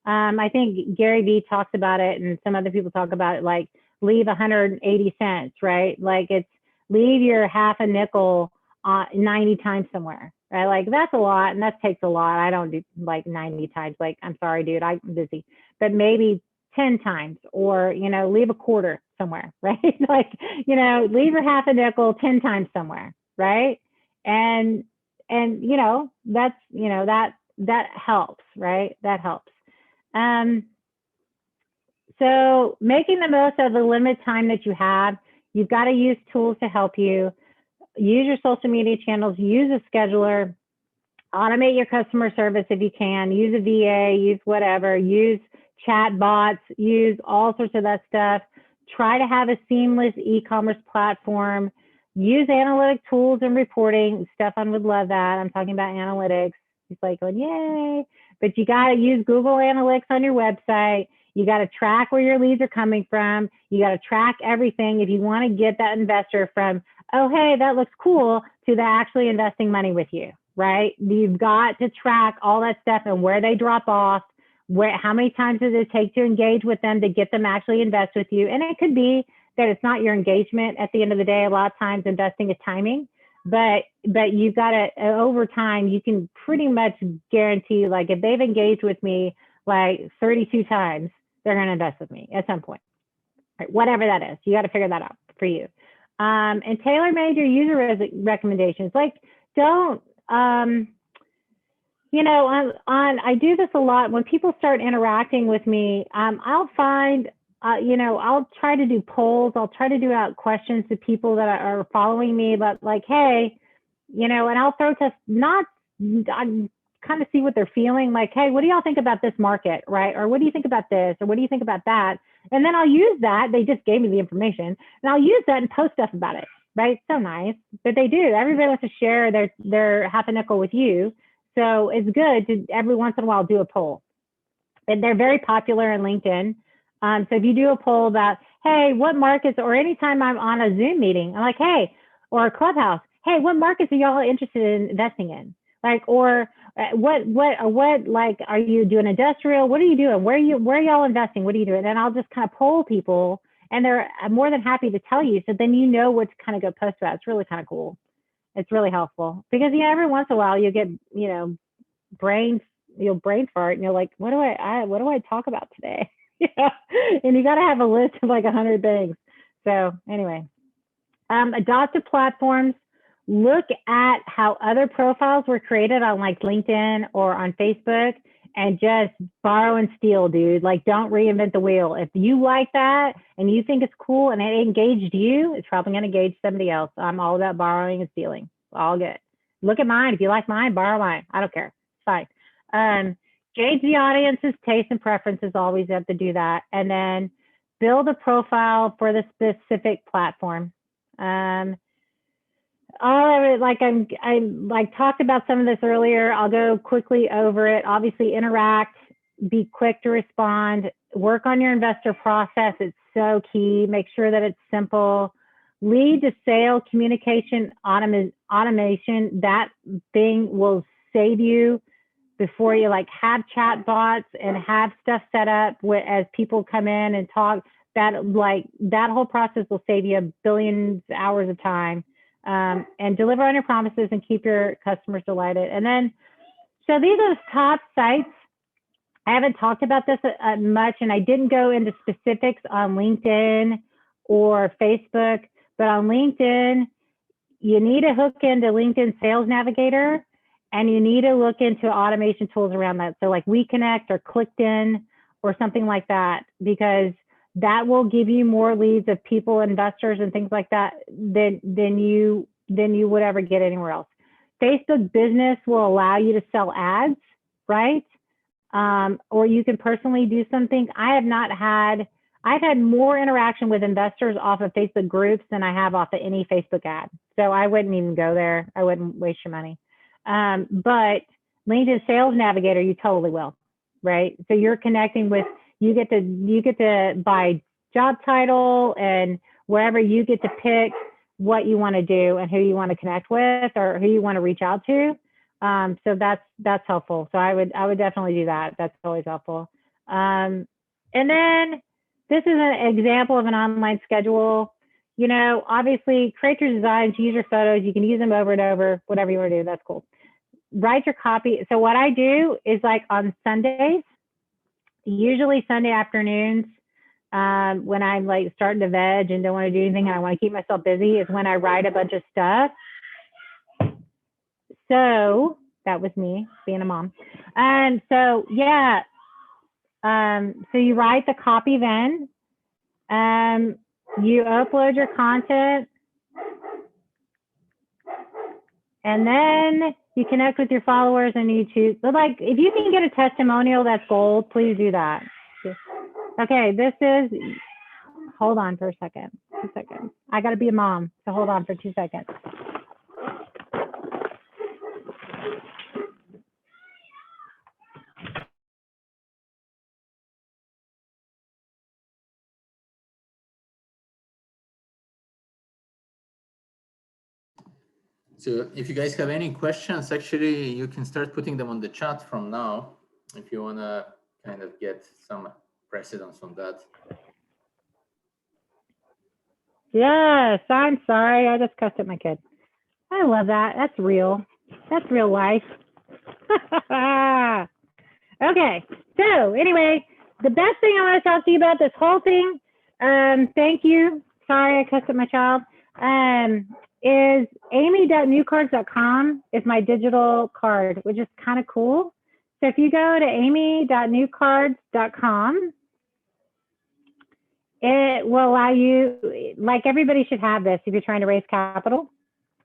I think Gary Vee talks about it, and some other people talk about it, like leave 180 cents, right? Like it's leave your half a nickel 90 times somewhere, right? Like that's a lot, and that takes a lot. I don't do like 90 times. Like, I'm sorry, dude, I'm busy. But maybe 10 times, or, you know, leave a quarter somewhere, right? Like, you know, leave your half a nickel 10 times somewhere, right? And you know, that's, you know, that helps, right? That helps. So making the most of the limited time that you have, you've got to use tools to help you. Use your social media channels, use a scheduler, automate your customer service if you can, use a VA, use whatever, use chat bots, use all sorts of that stuff. Try to have a seamless e-commerce platform. Use analytic tools and reporting. Stefan would love that. I'm talking about analytics. He's like going, yay. But you got to use Google Analytics on your website. You got to track where your leads are coming from. You got to track everything if you want to get that investor from, oh, hey, that looks cool, to the actually investing money with you, right? You've got to track all that stuff and where they drop off, how many times does it take to engage with them to get them actually invest with you. And it could be that it's not your engagement at the end of the day. A lot of times investing is timing, but you've got to, over time, you can pretty much guarantee, like, if they've engaged with me like 32 times, they're going to invest with me at some point, right? Whatever that is, you got to figure that out for you. And tailor-made your user recommendations. Like, don't, you know, I do this a lot. When people start interacting with me, I'll find, you know, I'll try to do polls. I'll try to do out questions to people that are following me, but like, hey, you know, and I'll throw test, not, I kind of see what they're feeling. Like, hey, what do y'all think about this market, right? Or what do you think about this? Or what do you think about that? And then I'll use that. They just gave me the information, and I'll use that and post stuff about it, right? So nice, but they do. Everybody wants to share their half a nickel with you. So it's good to every once in a while do a poll. And they're very popular in LinkedIn. So if you do a poll about, hey, what markets, or anytime I'm on a Zoom meeting, I'm like, hey, or a Clubhouse, hey, what markets are y'all interested in investing in? Like, or what, like, are you doing industrial? What are you doing? Where are y'all investing? What are you doing? And I'll just kind of poll people, and they're more than happy to tell you. So then you know what to kind of go post about. It's really kind of cool. It's really helpful because, yeah, every once in a while you get, you know, you'll brain fart and you're like, what do I talk about today? Yeah. And you got to have a list of like 100 things. So anyway, adoptive platforms, look at how other profiles were created on like LinkedIn or on Facebook, and just borrow and steal, dude. Like, don't reinvent the wheel. If you like that and you think it's cool and it engaged you, it's probably going to engage somebody else. I'm all about borrowing and stealing. All good. Look at mine. If you like mine, borrow mine. I don't care. It's fine. Gauge the audience's taste and preferences. Always have to do that. And then build a profile for the specific platform. All of it, like I like talked about some of this earlier. I'll go quickly over it. Obviously, interact, be quick to respond, work on your investor process. It's so key. Make sure that it's simple. Lead to sale communication automation. That thing will save you before you like have chat bots and have stuff set up as people come in and talk. That whole process will save you billions hours of time. And deliver on your promises and keep your customers delighted. And then, so these are the top sites. I haven't talked about this much, and I didn't go into specifics on LinkedIn or Facebook, but on LinkedIn, you need to hook into LinkedIn Sales Navigator, and you need to look into automation tools around that. So like WeConnect or ClickedIn or something like that, because that will give you more leads of people, investors, and things like that than you would ever get anywhere else. Facebook Business will allow you to sell ads, right? Or you can personally do something. I've had more interaction with investors off of Facebook groups than I have off of any Facebook ad. So I wouldn't even go there. I wouldn't waste your money. But LinkedIn Sales Navigator, you totally will, right? So you're connecting with, you get to buy job title, and wherever you get to pick what you want to do and who you want to connect with or who you want to reach out to. So that's helpful. So I would definitely do that. That's always helpful. And then this is an example of an online schedule. You know, obviously create your designs, use your photos. You can use them over and over, whatever you want to do. That's cool. Write your copy. So what I do is, like, on Sundays, usually Sunday afternoons, when I'm like starting to veg and don't want to do anything and I want to keep myself busy, is when I write a bunch of stuff. So that was me being a mom. And so, yeah. So you write the copy then. You upload your content. And then you connect with your followers on YouTube. But like, if you can get a testimonial, that's gold. Please do that. Okay, hold on for a second. 2 seconds. I got to be a mom, so hold on for 2 seconds. So if you guys have any questions, actually, you can start putting them on the chat from now, if you want to kind of get some precedence on that. Yes, I'm sorry. I just cussed at my kid. I love that. That's real. That's real life. Okay. So anyway, the best thing I want to talk to you about this whole thing, thank you. Sorry, I cussed at my child. Is amy.newcards.com is my digital card, which is kind of cool. So if you go to amy.newcards.com, it will allow you, like everybody should have this if you're trying to raise capital.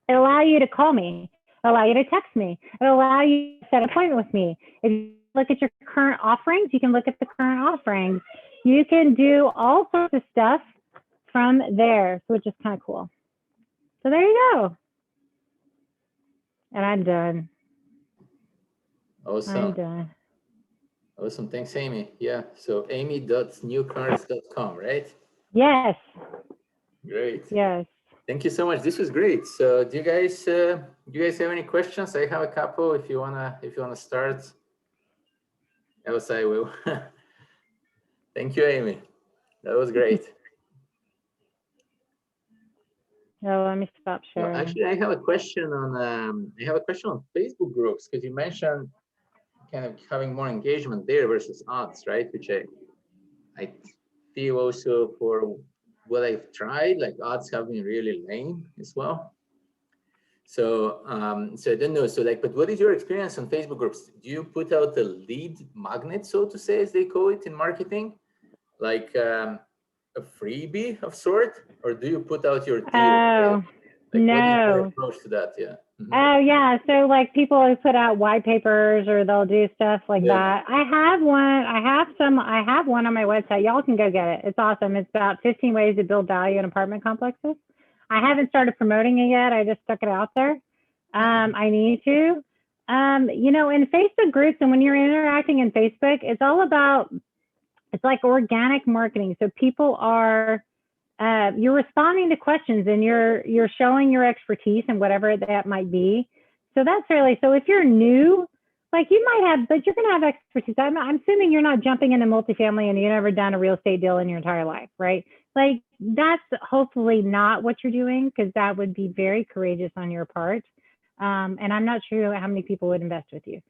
It'll allow you to call me. It'll allow you to text me. It'll allow you to set an appointment with me. If you look at your current offerings, you can look at the current offerings. You can do all sorts of stuff from there, which is kind of cool. So there you go. And I'm done. Awesome. I'm done. Awesome. Thanks, Amy. Yeah. So amy.newcards.com, right? Yes. Great. Yes. Thank you so much. This was great. So do you guys have any questions? I have a couple if you wanna start. Else I will. Thank you, Amy. That was great. Oh, let me stop sharing. Well, actually, I have a question on Facebook groups, because you mentioned kind of having more engagement there versus ads, right? Which I feel also for what I've tried, like ads have been really lame as well. So so I don't know. So like, but what is your experience on Facebook groups? Do you put out a lead magnet, so to say, as they call it in marketing, like a freebie of sort, or do you put out your deal? Oh, like, no. What is your approach to that? Yeah. Mm-hmm. Oh yeah, so like people who put out white papers or they'll do stuff like that. I have one on my website. Y'all can go get it. It's awesome. It's about 15 ways to build value in apartment complexes. I haven't started promoting it yet. I just stuck it out there. I need to. You know, in Facebook groups and when you're interacting in Facebook, it's like organic marketing. So people are you're responding to questions and you're showing your expertise and whatever that might be. So that's really, so if you're new, like you might have, but you're going to have expertise. I'm assuming you're not jumping into multifamily and you've never done a real estate deal in your entire life, right? Like that's hopefully not what you're doing, because that would be very courageous on your part. And I'm not sure how many people would invest with you.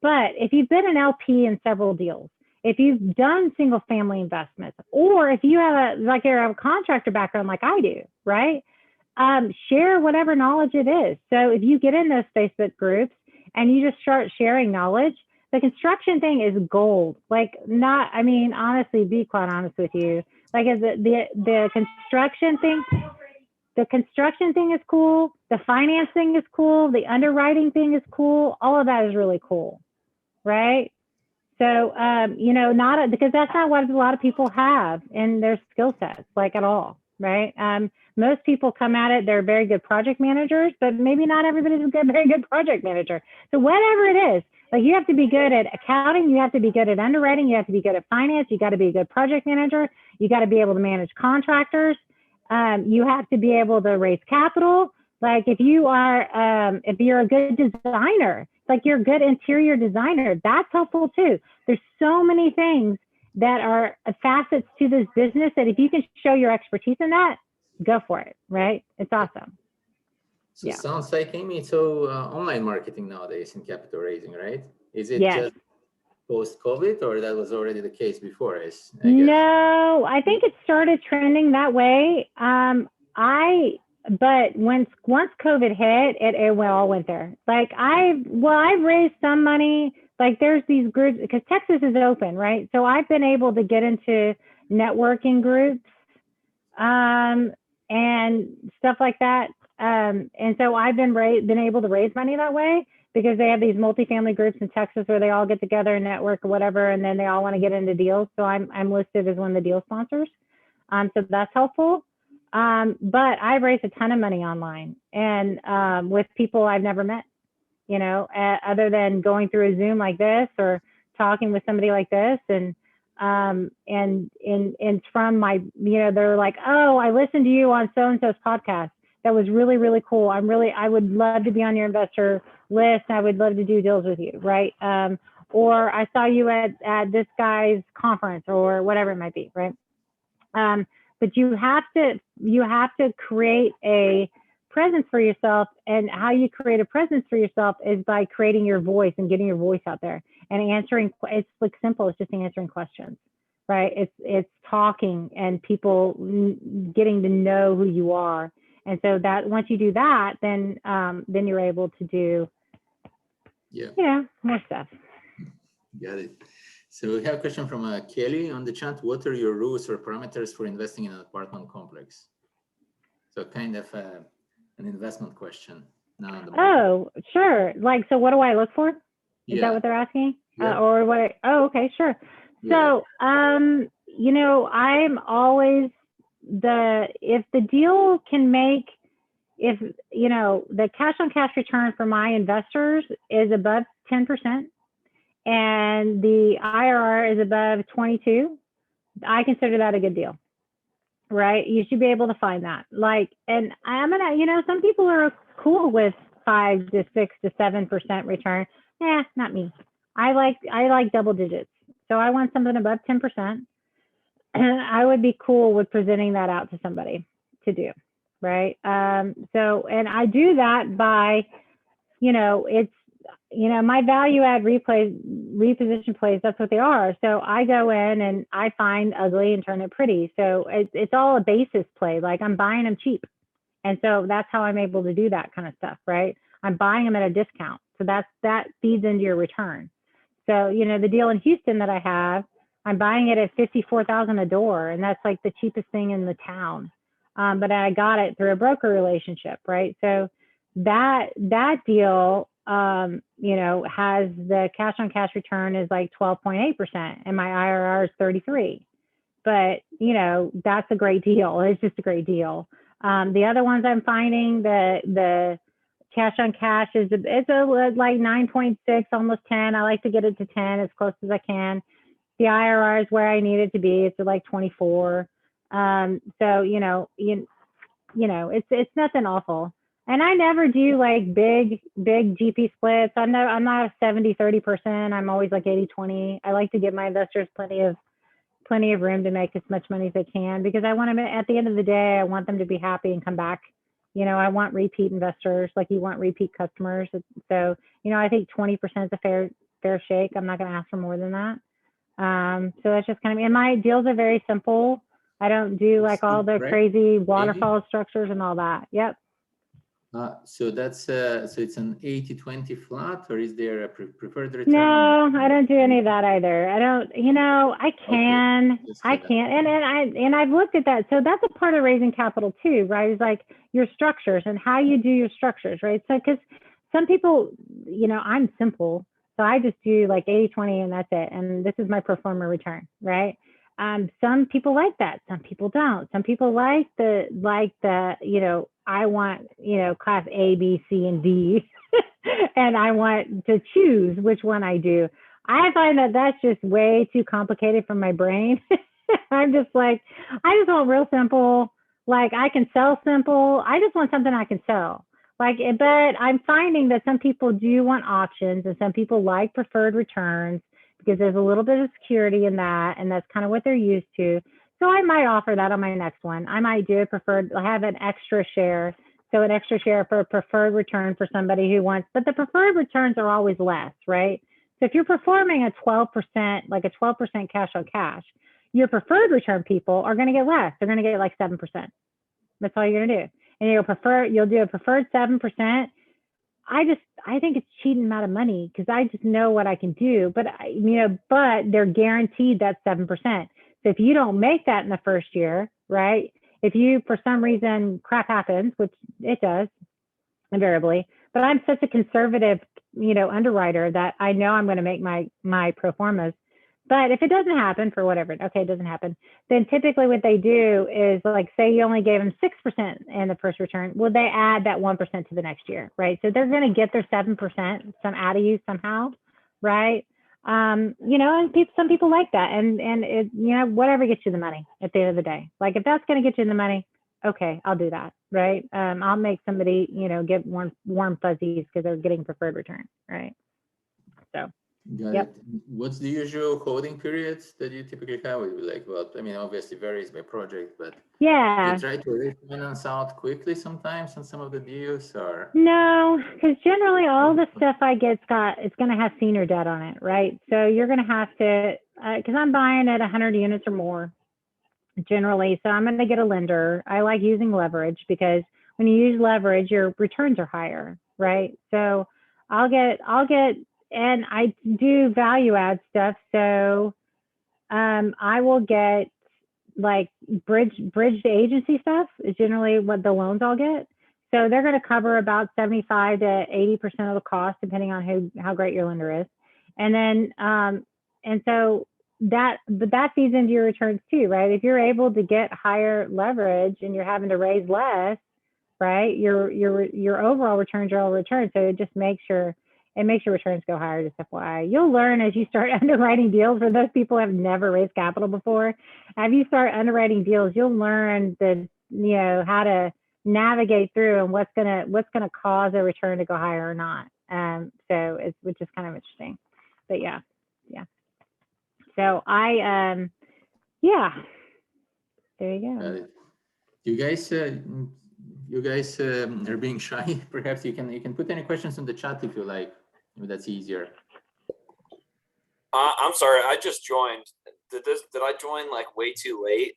But if you've been an LP in several deals, if you've done single family investments, or if you have a contractor background like I do, right? Share whatever knowledge it is. So if you get in those Facebook groups and you just start sharing knowledge, the construction thing is gold. Like honestly, be quite honest with you. Like the construction thing, is cool. The financing is cool. The underwriting thing is cool. All of that is really cool, right? So, because that's not what a lot of people have in their skill sets, like at all, right? Most people come at it, they're very good project managers, but maybe not everybody's a very good project manager. So whatever it is, like you have to be good at accounting, you have to be good at underwriting, you have to be good at finance, you got to be a good project manager, you got to be able to manage contractors, you have to be able to raise capital. Like if you're a good designer, like you're a good interior designer, that's helpful too. There's so many things that are facets to this business that if you can show your expertise in that, go for it, right? It's awesome. So yeah. Sounds like, Amy, it's online marketing nowadays in capital raising, right? Is it just post-COVID, or that was already the case before? I guess. No, I think it started trending that way. But once COVID hit, it all went there. Like I've raised some money. Like there's these groups, because Texas is open, right? So I've been able to get into networking groups and stuff like that. And so I've been able to raise money that way, because they have these multifamily groups in Texas where they all get together and network or whatever, and then they all want to get into deals. So I'm listed as one of the deal sponsors. So that's helpful. But I've raised a ton of money online and with people I've never met, other than going through a Zoom like this or talking with somebody like this. And from my, they're like, oh, I listened to you on so-and-so's podcast. that was really, really cool. I would love to be on your investor list. I would love to do deals with you, right? Or I saw you at this guy's conference or whatever it might be, right? But you have to create a presence for yourself, and how you create a presence for yourself is by creating your voice and getting your voice out there and answering. It's like simple. It's just answering questions, right? It's talking and people getting to know who you are. And so that once you do that, then you're able to do, more stuff. Got it. So we have a question from Kelly on the chat. What are your rules or parameters for investing in an apartment complex? So kind of an investment question. Oh, sure. Like, so what do I look for? Is that what they're asking? Or what? Okay, sure. So, I'm always if the deal can make, if, the cash on cash return for my investors is above 10% and the IRR is above 22, I consider that a good deal, right? You should be able to find that. Like, and I'm gonna, some people are cool with 5 to 6 to 7% return. Not me. I like double digits. So I want something above 10%. I would be cool with presenting that out to somebody to do, right? So, and I do that by, it's, my value add reposition plays, that's what they are. So I go in and I find ugly and turn it pretty. So it's all a basis play. Like, I'm buying them cheap. And so that's how I'm able to do that kind of stuff, right? I'm buying them at a discount. So that feeds into your return. So, the deal in Houston that I have, I'm buying it at $54,000 a door, and that's like the cheapest thing in the town. But I got it through a broker relationship, right? So that deal, has the cash on cash return is like 12.8%, and my IRR is 33. But that's a great deal. It's just a great deal. The other ones I'm finding, the cash on cash is like 9.6, almost 10. I like to get it to 10 as close as I can. The IRR is where I need it to be. It's like 24. So it's nothing awful. And I never do like big GP splits. I'm not a 70-30 person. I'm always like 80-20. I like to give my investors plenty of room to make as much money as they can, because I want them, at the end of the day, I want them to be happy and come back. I want repeat investors, like you want repeat customers. So, I think 20% is a fair shake. I'm not going to ask for more than that. So that's just kind of, and my deals are very simple. I don't do like all the crazy waterfall structures and all that. Yep. So that's so it's an 80-20 flat, or is there a preferred return? No, I don't do any of that either. I don't, I can, and I've looked at that. So that's a part of raising capital too, right? Is like your structures and how you do your structures, right? So, because some people, I'm simple, so I just do like 80-20 and that's it. And this is my pro forma return, right? Some people like that. Some people don't. Some people like the, I want, class A, B, C, and D, and I want to choose which one I do. I find that that's just way too complicated for my brain. I'm just like, I just want real simple. Like, I can sell simple. I just want something I can sell. Like, but I'm finding that some people do want options, and some people like preferred returns because there's a little bit of security in that, and that's kind of what they're used to. So I might offer that on my next one. I might do a preferred, have an extra share. So an extra share for a preferred return for somebody who wants, but the preferred returns are always less, right? So if you're performing a 12%, like a 12% cash on cash, your preferred return people are going to get less. They're going to get like 7%. That's all you're going to do. And you'll do a preferred 7%. I think it's cheating amount of money, because I just know what I can do, but but they're guaranteed that 7%. So if you don't make that in the first year, right? If you, for some reason, crap happens, which it does invariably, but I'm such a conservative, underwriter that I know I'm going to make my pro formas. But if it doesn't happen for whatever, okay, it doesn't happen, then typically what they do is, like, say you only gave them 6% in the first return, well, they add that 1% to the next year, right? So they're going to get their 7% out of you somehow, right? And some people like that, and it, whatever gets you the money at the end of the day. Like, if that's going to get you the money, okay, I'll do that, right? I'll make somebody, get warm fuzzies because they're getting preferred return, right? So, Got yep. it. What's the usual holding periods that you typically have? Like, well, I mean, obviously varies by project, but Yeah. you try to refinance out quickly sometimes on some of the deals, or No, because generally all the stuff I get's going to have senior debt on it, right? So you're going to have to, because I'm buying at 100 units or more generally. So I'm going to get a lender. I like using leverage because when you use leverage, your returns are higher, right? So I'll get, and I do value add stuff. So I will get like bridge to agency stuff is generally what the loans I'll get. So they're going to cover about 75 to 80% of the cost, depending on how great your lender is. And then, and so but that feeds into your returns too, right? If you're able to get higher leverage and you're having to raise less, right? Your overall returns are all returns. So it makes your returns go higher, just FYI. You'll learn as you start underwriting deals. For those people who have never raised capital before, as you start underwriting deals, you'll learn how to navigate through and what's gonna cause a return to go higher or not. Which is kind of interesting. But yeah. So there you go. You guys are being shy. Perhaps you can put any questions in the chat if you like. Maybe that's easier. I'm sorry, I just joined. Did I join like way too late?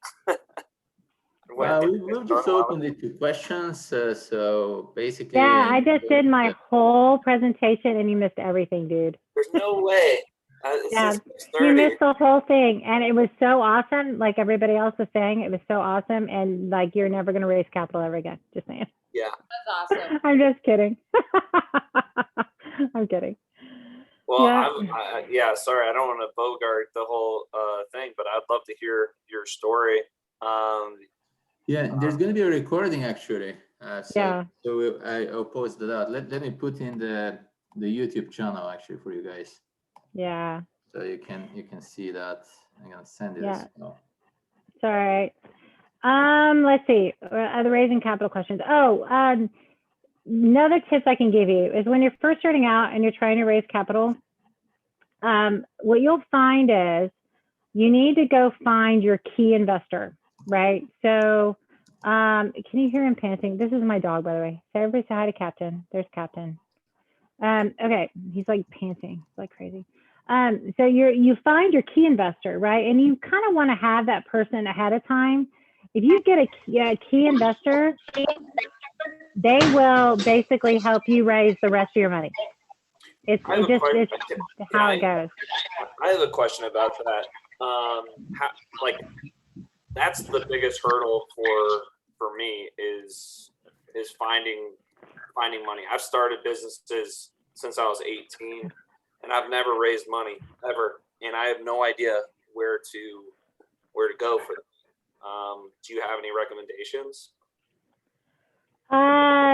Well, we've just opened it to questions. So basically, yeah, I just did my whole presentation and you missed everything, dude. There's no way. Yeah, you missed the whole thing, and it was so awesome. Like everybody else was saying, it was so awesome, and like you're never gonna raise capital ever again. Just saying. Yeah, that's awesome. I'm just kidding. I'm kidding. Well, yeah. Sorry, I don't want to bogart the whole thing, but I'd love to hear your story. Yeah, there's going to be a recording actually. So I'll post that out. Let me put in the YouTube channel actually for you guys. Yeah. So you can see that. I'm gonna send it. Yeah. It's all right. Let's see. The raising capital questions. Another tip I can give you is when you're first starting out and you're trying to raise capital, what you'll find is you need to go find your key investor, right? So can you hear him panting? This is my dog, by the way. So everybody say hi to Captain. There's Captain. Okay, he's like panting like crazy. So you find your key investor, right? And you kind of want to have that person ahead of time. If you get a key investor, they will basically help you raise the rest of your money. It's how it goes. I have a question about that. That's the biggest hurdle for me is finding money. I've started businesses since I was 18, and I've never raised money ever, and I have no idea where to go for them. Do you have any recommendations?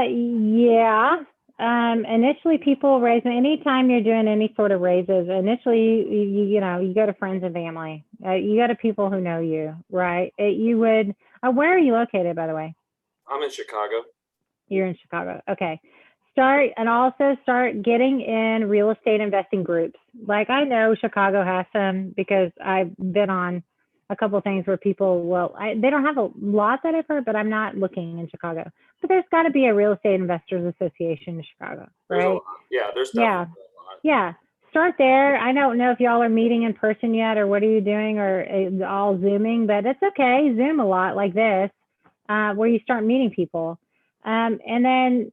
Yeah. Initially, people raise. Anytime you're doing any sort of raises, initially you go to friends and family. You go to people who know you, right? You would. Where are you located, by the way? I'm in Chicago. You're in Chicago. Okay. Start getting in real estate investing groups. Like I know Chicago has some because I've been on a couple of things where people, they don't have a lot that I've heard, but I'm not looking in Chicago. But there's got to be a real estate investors association in Chicago, right? There's definitely a lot. Yeah. Start there. I don't know if y'all are meeting in person yet or what are you doing or all Zooming, but it's okay. Zoom a lot like this, where you start meeting people. And then,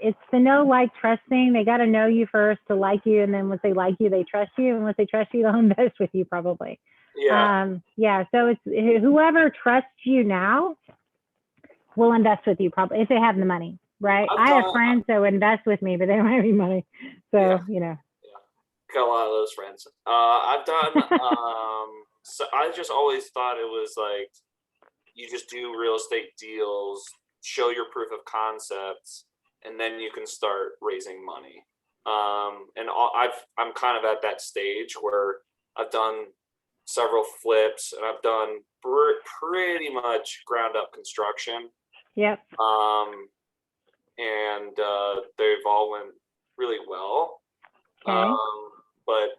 it's the know, like, trust thing. They got to know you first to like you. And then once they like you, they trust you. And once they trust you, they'll invest with you probably. Yeah. So it's whoever trusts you now will invest with you probably if they have the money, right? I have friends that would invest with me, but they don't have any money. So, Yeah. Got a lot of those friends. I've done, so I just always thought it was like, you just do real estate deals, show your proof of concepts, and then you can start raising money. I'm kind of at that stage where I've done several flips, and I've done pretty much ground up construction. Yep. And they've all went really well. Okay. But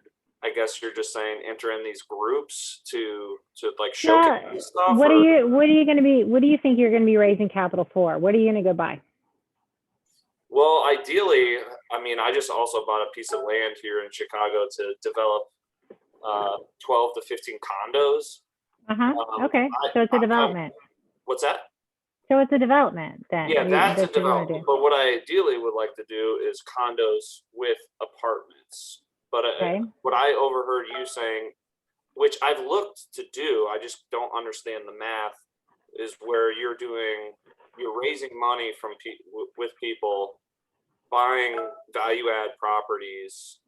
I guess you're just saying enter in these groups to like showcase stuff. What do you think you're going to be raising capital for? What are you going to go buy? Well, ideally, I mean, I just also bought a piece of land here in Chicago to develop 12 to 15 condos. Okay, so it's a development. What's that? So it's a development then. Yeah, that's a development. But what I ideally would like to do is condos with apartments. But what I overheard you saying, which I've looked to do, I just don't understand the math, is where you're raising money from with people, buying value add properties,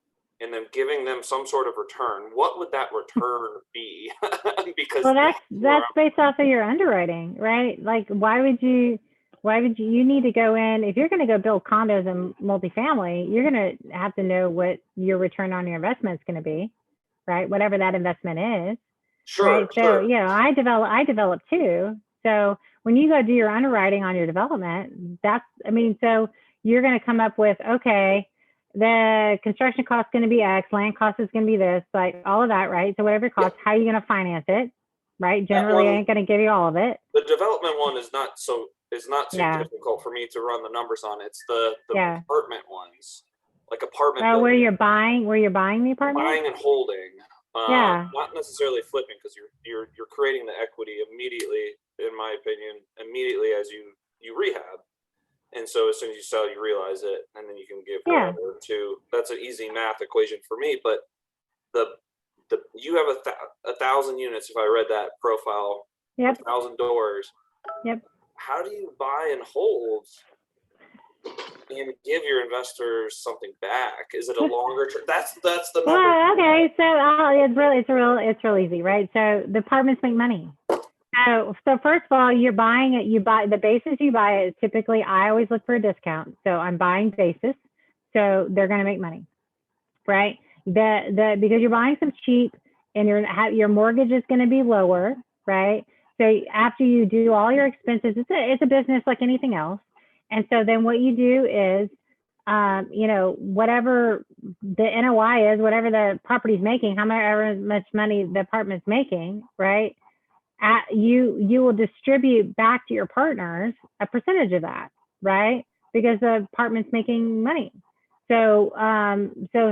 and then giving them some sort of return. What would that return be? Because that's based off of your underwriting, right? Like, why would you need to go in, if you're going to go build condos and multifamily, you're going to have to know what your return on your investment is going to be, right? Whatever that investment is. Sure. Right? So, you know, I develop too. So when you go do your underwriting on your development, so you're going to come up with, okay, the construction cost is going to be X, land cost is going to be this, like all of that, right? So whatever it costs, how are you going to finance it, right? Generally, I ain't going to give you all of it. The development one is not too difficult for me to run the numbers on. It's the apartment ones, like apartment. Oh, where you're buying the apartment? Buying and holding. Not necessarily flipping, because you're creating the equity immediately, in my opinion, as you rehab. And so as soon as you sell, you realize it, and then you can give whatever to. That's an easy math equation for me. But you have 1,000 units, if I read that profile. Yep. 1,000 doors. Yep. How do you buy and hold and give your investors something back? Is it a longer term? That's the number. Well, okay, so it's real easy, right? So the apartments make money. So first of all, you're buying it. You buy the basis. You buy it. Typically, I always look for a discount. So I'm buying basis. So they're going to make money, right? Because you're buying some cheap, and your mortgage is going to be lower, right? So after you do all your expenses, it's a business like anything else. And so then what you do is, whatever the NOI is, whatever the property's making, however much money the apartment's making, right? You will distribute back to your partners a percentage of that, right? Because the apartment's making money. So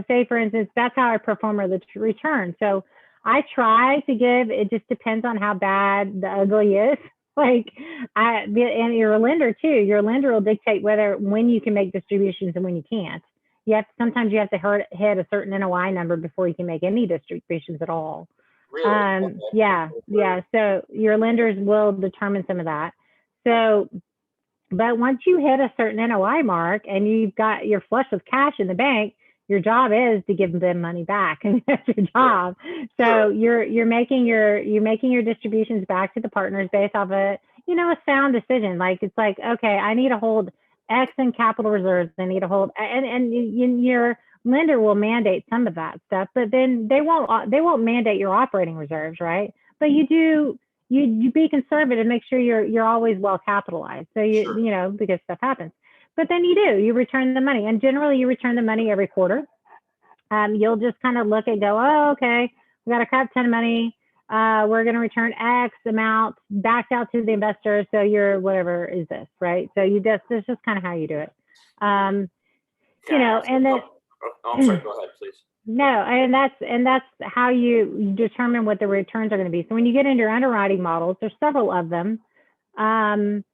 say for instance, that's how I perform the return. So I try to give, it just depends on how bad the ugly is. And your lender too, your lender will dictate when you can make distributions and when you can't. Sometimes you have to hit a certain NOI number before you can make any distributions at all. Really? Yeah. So your lenders will determine some of that. So, but once you hit a certain NOI mark and you're flush with cash in the bank, your job is to give them money back, and that's your job. So you're making your distributions back to the partners based off a sound decision. Like, it's like, okay, I need to hold X in capital reserves. I need to hold, and your lender will mandate some of that stuff, but then they won't mandate your operating reserves, right? But you be conservative, make sure you're always well capitalized. So because stuff happens. But then you return the money, and generally you return the money every quarter. You'll just kind of look and go, oh, okay, we got a crap ton of money. We're going to return X amount back out to the investors. So whatever is this, right? So that's just kind of how you do it. And then. Oh, I'm sorry. Go ahead, please. No, and that's how you determine what the returns are going to be. So when you get into your underwriting models, there's several of them. And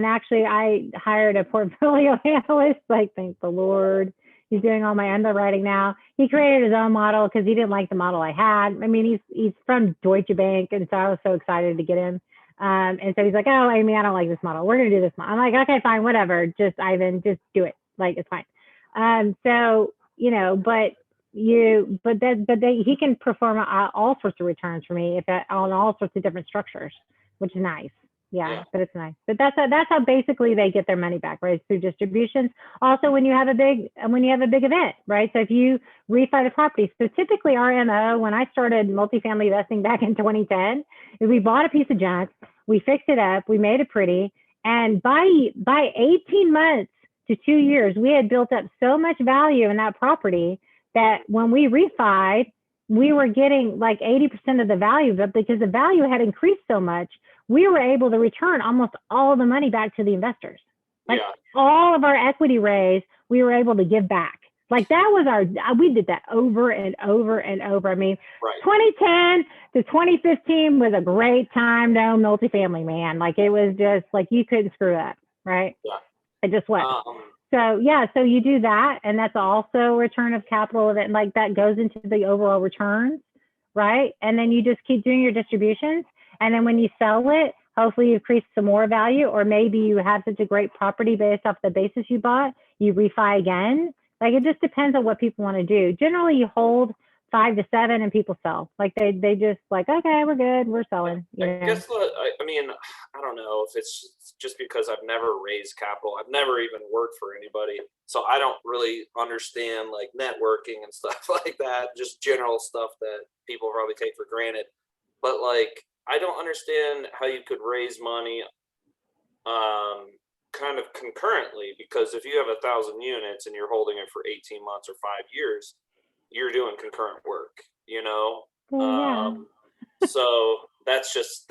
actually I hired a portfolio analyst, like, thank the Lord. He's doing all my underwriting now. He created his own model because he didn't like the model I had. I mean, he's from Deutsche Bank, and so I was so excited to get him. And so he's like, oh, Amy, I don't like this model. We're going to do this model. I'm like, okay, fine, whatever. Just do it. Like, it's fine. He can perform all sorts of returns for me on all sorts of different structures, which is nice. Yeah, but it's nice. But that's how basically they get their money back, right? Through distributions. Also, when you have a big event, right? So if you refi the property, so typically our MO when I started multifamily investing back in 2010, is we bought a piece of junk, we fixed it up, we made it pretty, and by 18 months to 2 years, we had built up so much value in that property that when we refied, we were getting like 80% of the value, but because the value had increased so much, we were able to return almost all the money back to the investors. Like all of our equity raise, we were able to give back. Like that was we did that over and over and over. I mean, 2010 to 2015 was a great time to own multifamily, man. Like it was just like, you couldn't screw up, right? Yeah. It just was. So so you do that, and that's also a return of capital event, like that goes into the overall returns, right? And then you just keep doing your distributions. And then when you sell it, hopefully you increase some more value, or maybe you have such a great property based off the basis you bought, you refi again. Like it just depends on what people want to do. Generally, you hold 5 to 7 and people sell. Like they just like, okay, we're good, we're selling. You know? I guess I mean, I don't know if it's just because I've never raised capital. I've never even worked for anybody, so I don't really understand like networking and stuff like that. Just general stuff that people probably take for granted. But like, I don't understand how you could raise money kind of concurrently, because if you have 1,000 units and you're holding it for 18 months or 5 years, you're doing concurrent work, you know? So that's just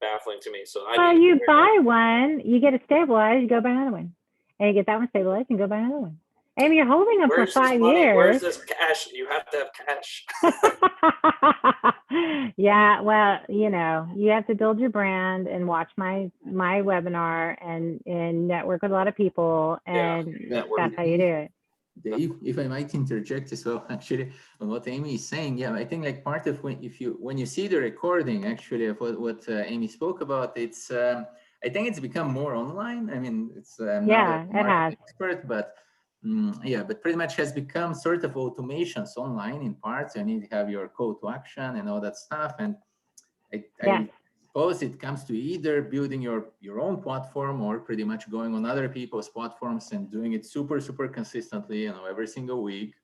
baffling to me. So you buy one, you get it stabilized, you go buy another one. And you get that one stabilized and go buy another one. And you're holding them for 5 years. Where's this cash? You have to have cash. Yeah, well, you know, you have to build your brand and watch my webinar and network with a lot of people, and that's how you do it. If I might interject as well, actually, on what Amy is saying, I think like part of when you see the recording actually of what Amy spoke about, it's I think it's become more online. I mean, it's not a market expert, but but pretty much has become sort of automations online in parts. You need to have your call to action and all that stuff. And I suppose it comes to either building your own platform or pretty much going on other people's platforms and doing it super consistently, every single week,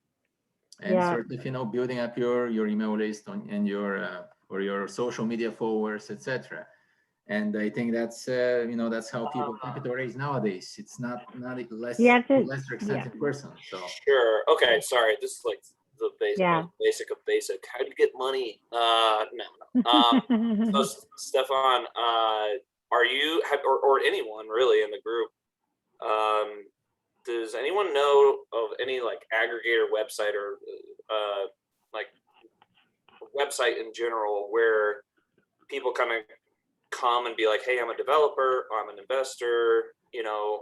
and sort of building up your email list and your or your social media followers, etc. And I think that's that's how people capital raise nowadays. It's not lesser expensive person. So sure, okay, sorry, this is like the basic of basic. How do you get money? No. So Stefan, are you or anyone really in the group? Does anyone know of any like aggregator website or like website in general where people kind of come and be like, hey, I'm a developer, I'm an investor,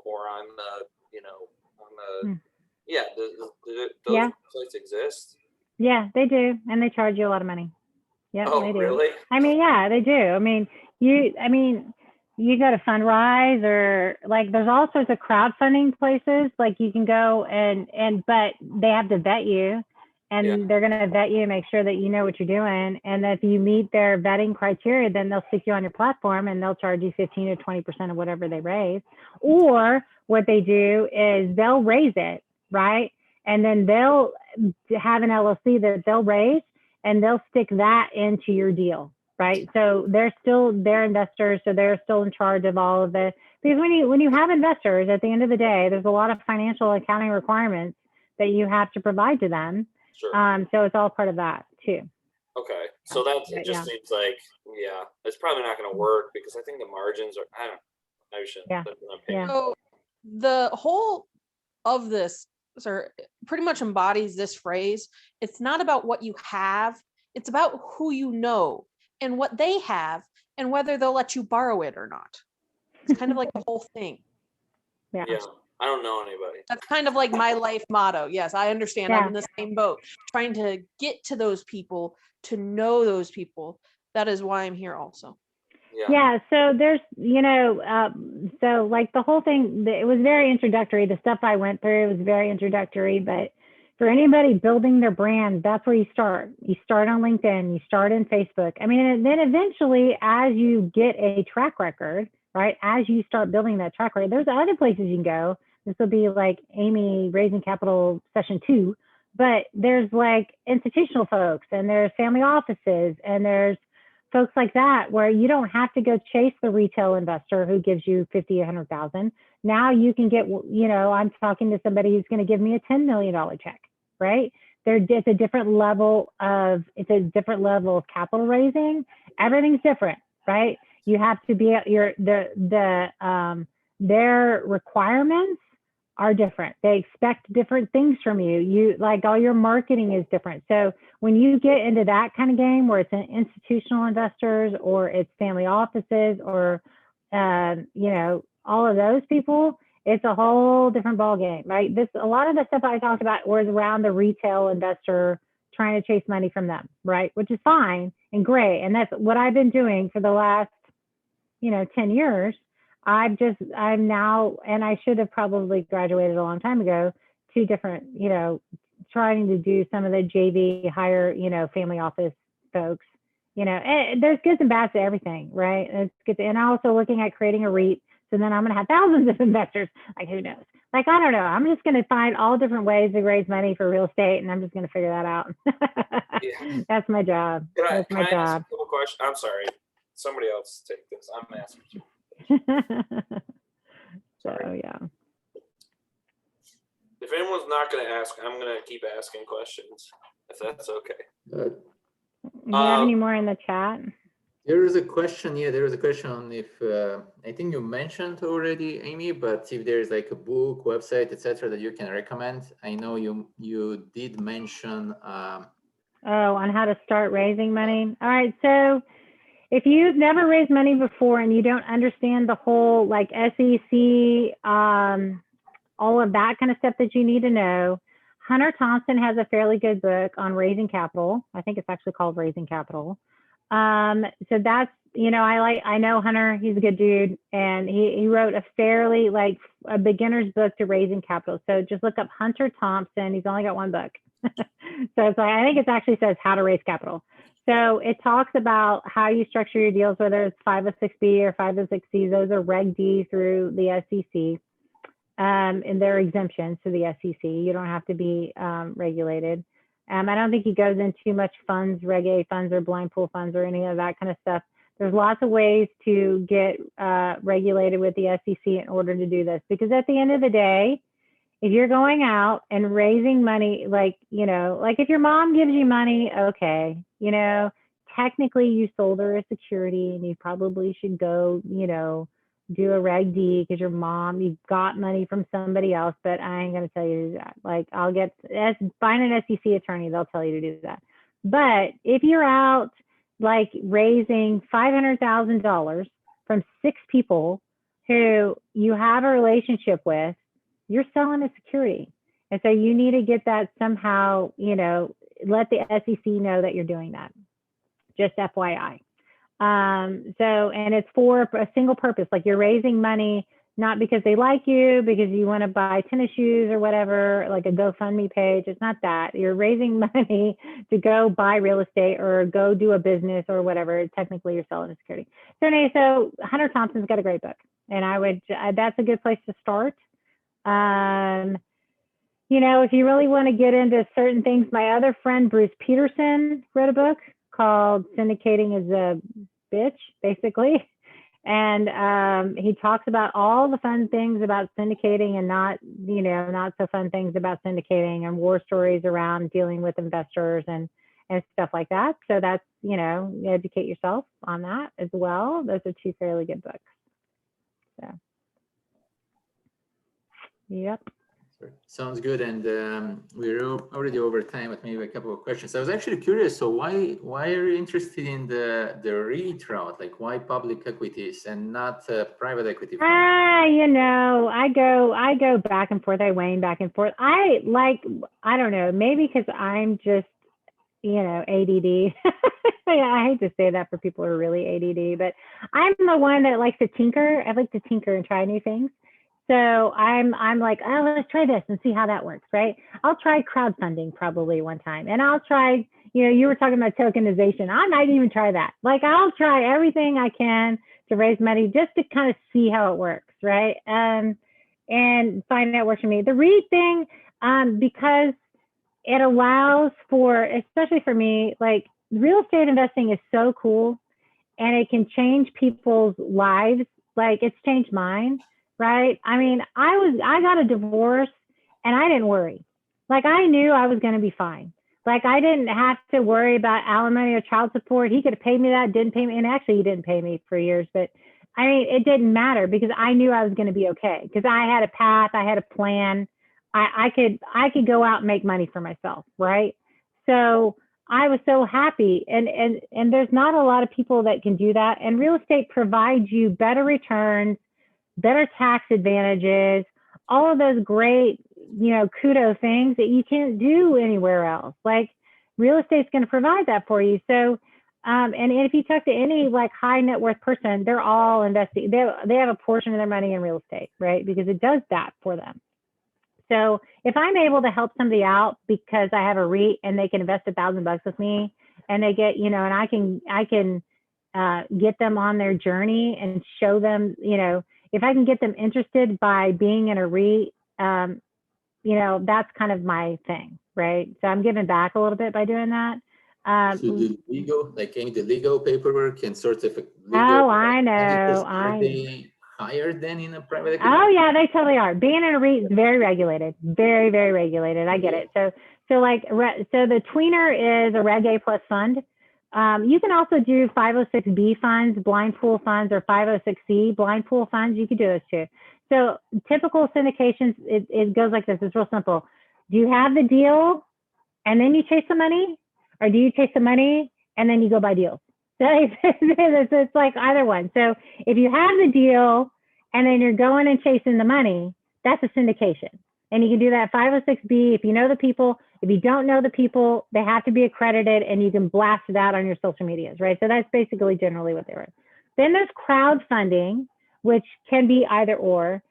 or I'm those websites exist? Yeah, they do, and they charge you a lot of money. Yeah, they do. Really? I mean, yeah, they do. I mean, you go to Fundrise, or like there's all sorts of crowdfunding places. Like you can go but they have to vet you, and they're going to vet you and make sure that you know what you're doing. And if you meet their vetting criteria, then they'll stick you on your platform and they'll charge you 15 to 20% of whatever they raise. Or what they do is they'll raise it, right? And then they'll have an LLC that they'll raise, and they'll stick that into your deal, right? So they're investors, so they're still in charge of all of it. Because when you have investors, at the end of the day, there's a lot of financial accounting requirements that you have to provide to them. Sure. So it's all part of that too. Okay, so it just seems like it's probably not going to work, because I think the margins are. I don't know. I shouldn't. So the whole of this pretty much embodies this phrase. It's not about what you have, it's about who you know and what they have and whether they'll let you borrow it or not. It's kind of like the whole thing. Yeah, I don't know anybody. That's kind of like my life motto. Yes, I understand. I'm in the same boat, trying to get to those people, to know those people. That is why I'm here also. Yeah, so there's, so like the whole thing, it was very introductory. The stuff I went through was very introductory, but for anybody building their brand, that's where you start. You start on LinkedIn, you start in Facebook. I mean, and then eventually, as you get a track record, right? As you start building that track record, there's other places you can go. This will be like Amy Raising Capital session 2, but there's like institutional folks and there's family offices and there's folks like that where you don't have to go chase the retail investor who gives you 50, 100,000. Now you can get, I'm talking to somebody who's going to give me a $10 million check, right? It's a different level of capital raising. Everything's different, right? You have to be their requirements are different. They expect different things from you. You like all your marketing is different. So when you get into that kind of game where it's an institutional investors or it's family offices or all of those people, it's a whole different ball game, right? A lot of the stuff I talked about was around the retail investor trying to chase money from them, right? Which is fine and great. And that's what I've been doing for the last, 10 years. I'm now, and I should have probably graduated a long time ago, 2 different, trying to do some of the JV higher, family office folks, and there's goods and bads to everything, right? It's good. And also looking at creating a REIT. So then I'm going to have thousands of investors. Like, who knows? Like, I don't know. I'm just going to find all different ways to raise money for real estate, and I'm just going to figure that out. Yeah. That's my job. That's my I job. ask a couple questions? I'm sorry. Somebody else take this. I'm asking you. So, yeah. If anyone's not going to ask, I'm going to keep asking questions, if that's okay. Do you have any more in the chat? There is a question. Yeah, there is a question on if I think you mentioned already, Amy, but if there's like a book, website, etc., that you can recommend. I know you did mention. On how to start raising money. All right, so if you've never raised money before and you don't understand the whole like SEC, all of that kind of stuff that you need to know, Hunter Thompson has a fairly good book on raising capital. I think it's actually called Raising Capital. So that's, I know Hunter, he's a good dude, and he wrote a fairly like a beginner's book to raising capital. So just look up Hunter Thompson. He's only got one book. So it's like, I think it actually says how to raise capital. So it talks about how you structure your deals, whether it's 506B or 506C. Those are Reg D through the SEC. And they're exemptions to the SEC. You don't have to be regulated. I don't think he goes into too much funds, Reg A funds or blind pool funds or any of that kind of stuff. There's lots of ways to get regulated with the SEC in order to do this. Because at the end of the day, if you're going out and raising money, like if your mom gives you money, okay, technically you sold her a security and you probably should go, do a Reg D because you got money from somebody else, but I ain't going to tell you to do that. Like find an SEC attorney, they'll tell you to do that. But if you're out like raising $500,000 from 6 people who you have a relationship with, you're selling a security. And so you need to get that somehow, let the SEC know that you're doing that. Just FYI. And it's for a single purpose, like you're raising money, not because they like you, because you want to buy tennis shoes or whatever, like a GoFundMe page. It's not that. You're raising money to go buy real estate or go do a business or whatever. Technically, you're selling a security. So anyway, so Hunter Thompson's got a great book, and that's a good place to start. If you really want to get into certain things, my other friend, Bruce Peterson, wrote a book called Syndicating is a Bitch, basically. And he talks about all the fun things about syndicating and not so fun things about syndicating, and war stories around dealing with investors and stuff like that. So that's, you educate yourself on that as well. Those are 2 fairly good books. So, yep. Sounds good. And we're already over time, but maybe a couple of questions. I was actually curious. So why are you interested in the REIT route? Like, why public equities and not private equity? I go back and forth. I wane back and forth. I don't know, maybe because I'm just, ADD. I hate to say that for people who are really ADD, but I'm the one that likes to tinker. I like to tinker and try new things. So I'm like, oh, let's try this and see how that works, right? I'll try crowdfunding probably one time, and I'll try, you were talking about tokenization. I might even try that. Like, I'll try everything I can to raise money just to kind of see how it works, right? And find out what works for me. The REIT thing, because it allows for, especially for me, like real estate investing is so cool and it can change people's lives. Like it's changed mine, right? I mean, I got a divorce and I didn't worry. Like I knew I was going to be fine. Like I didn't have to worry about alimony or child support. He could have paid me that, didn't pay me. And actually he didn't pay me for years, but I mean, it didn't matter because I knew I was going to be okay. Because I had a path, I had a plan. I could go out and make money for myself, right? So I was so happy. And there's not a lot of people that can do that. And real estate provides you better returns, better tax advantages, all of those great, kudo things that you can't do anywhere else. Like real estate's going to provide that for you. So, and if you talk to any like high net worth person, they're all investing. They have a portion of their money in real estate, right? Because it does that for them. So if I'm able to help somebody out because I have a REIT and they can invest $1,000 with me and they get, and I can get them on their journey and show them, if I can get them interested by being in a REIT, that's kind of my thing, right? So I'm giving back a little bit by doing that. So the legal paperwork and sort of legal. Oh, I know. Are they higher than in a private equity? Oh yeah, they totally are. Being in a REIT is very regulated, very, very regulated. I get it. So the tweener is a Reg A plus fund. You can also do 506B funds, blind pool funds, or 506C blind pool funds. You could do those too. So typical syndications, it goes like this. It's real simple. Do you have the deal and then you chase the money? Or do you chase the money and then you go buy deals? So it's like either one. So if you have the deal and then you're going and chasing the money, that's a syndication. And you can do that 506B if you know the people. If you don't know the people, they have to be accredited and you can blast it out on your social medias, right? So that's basically generally what they were. Then there's crowdfunding, which can be either or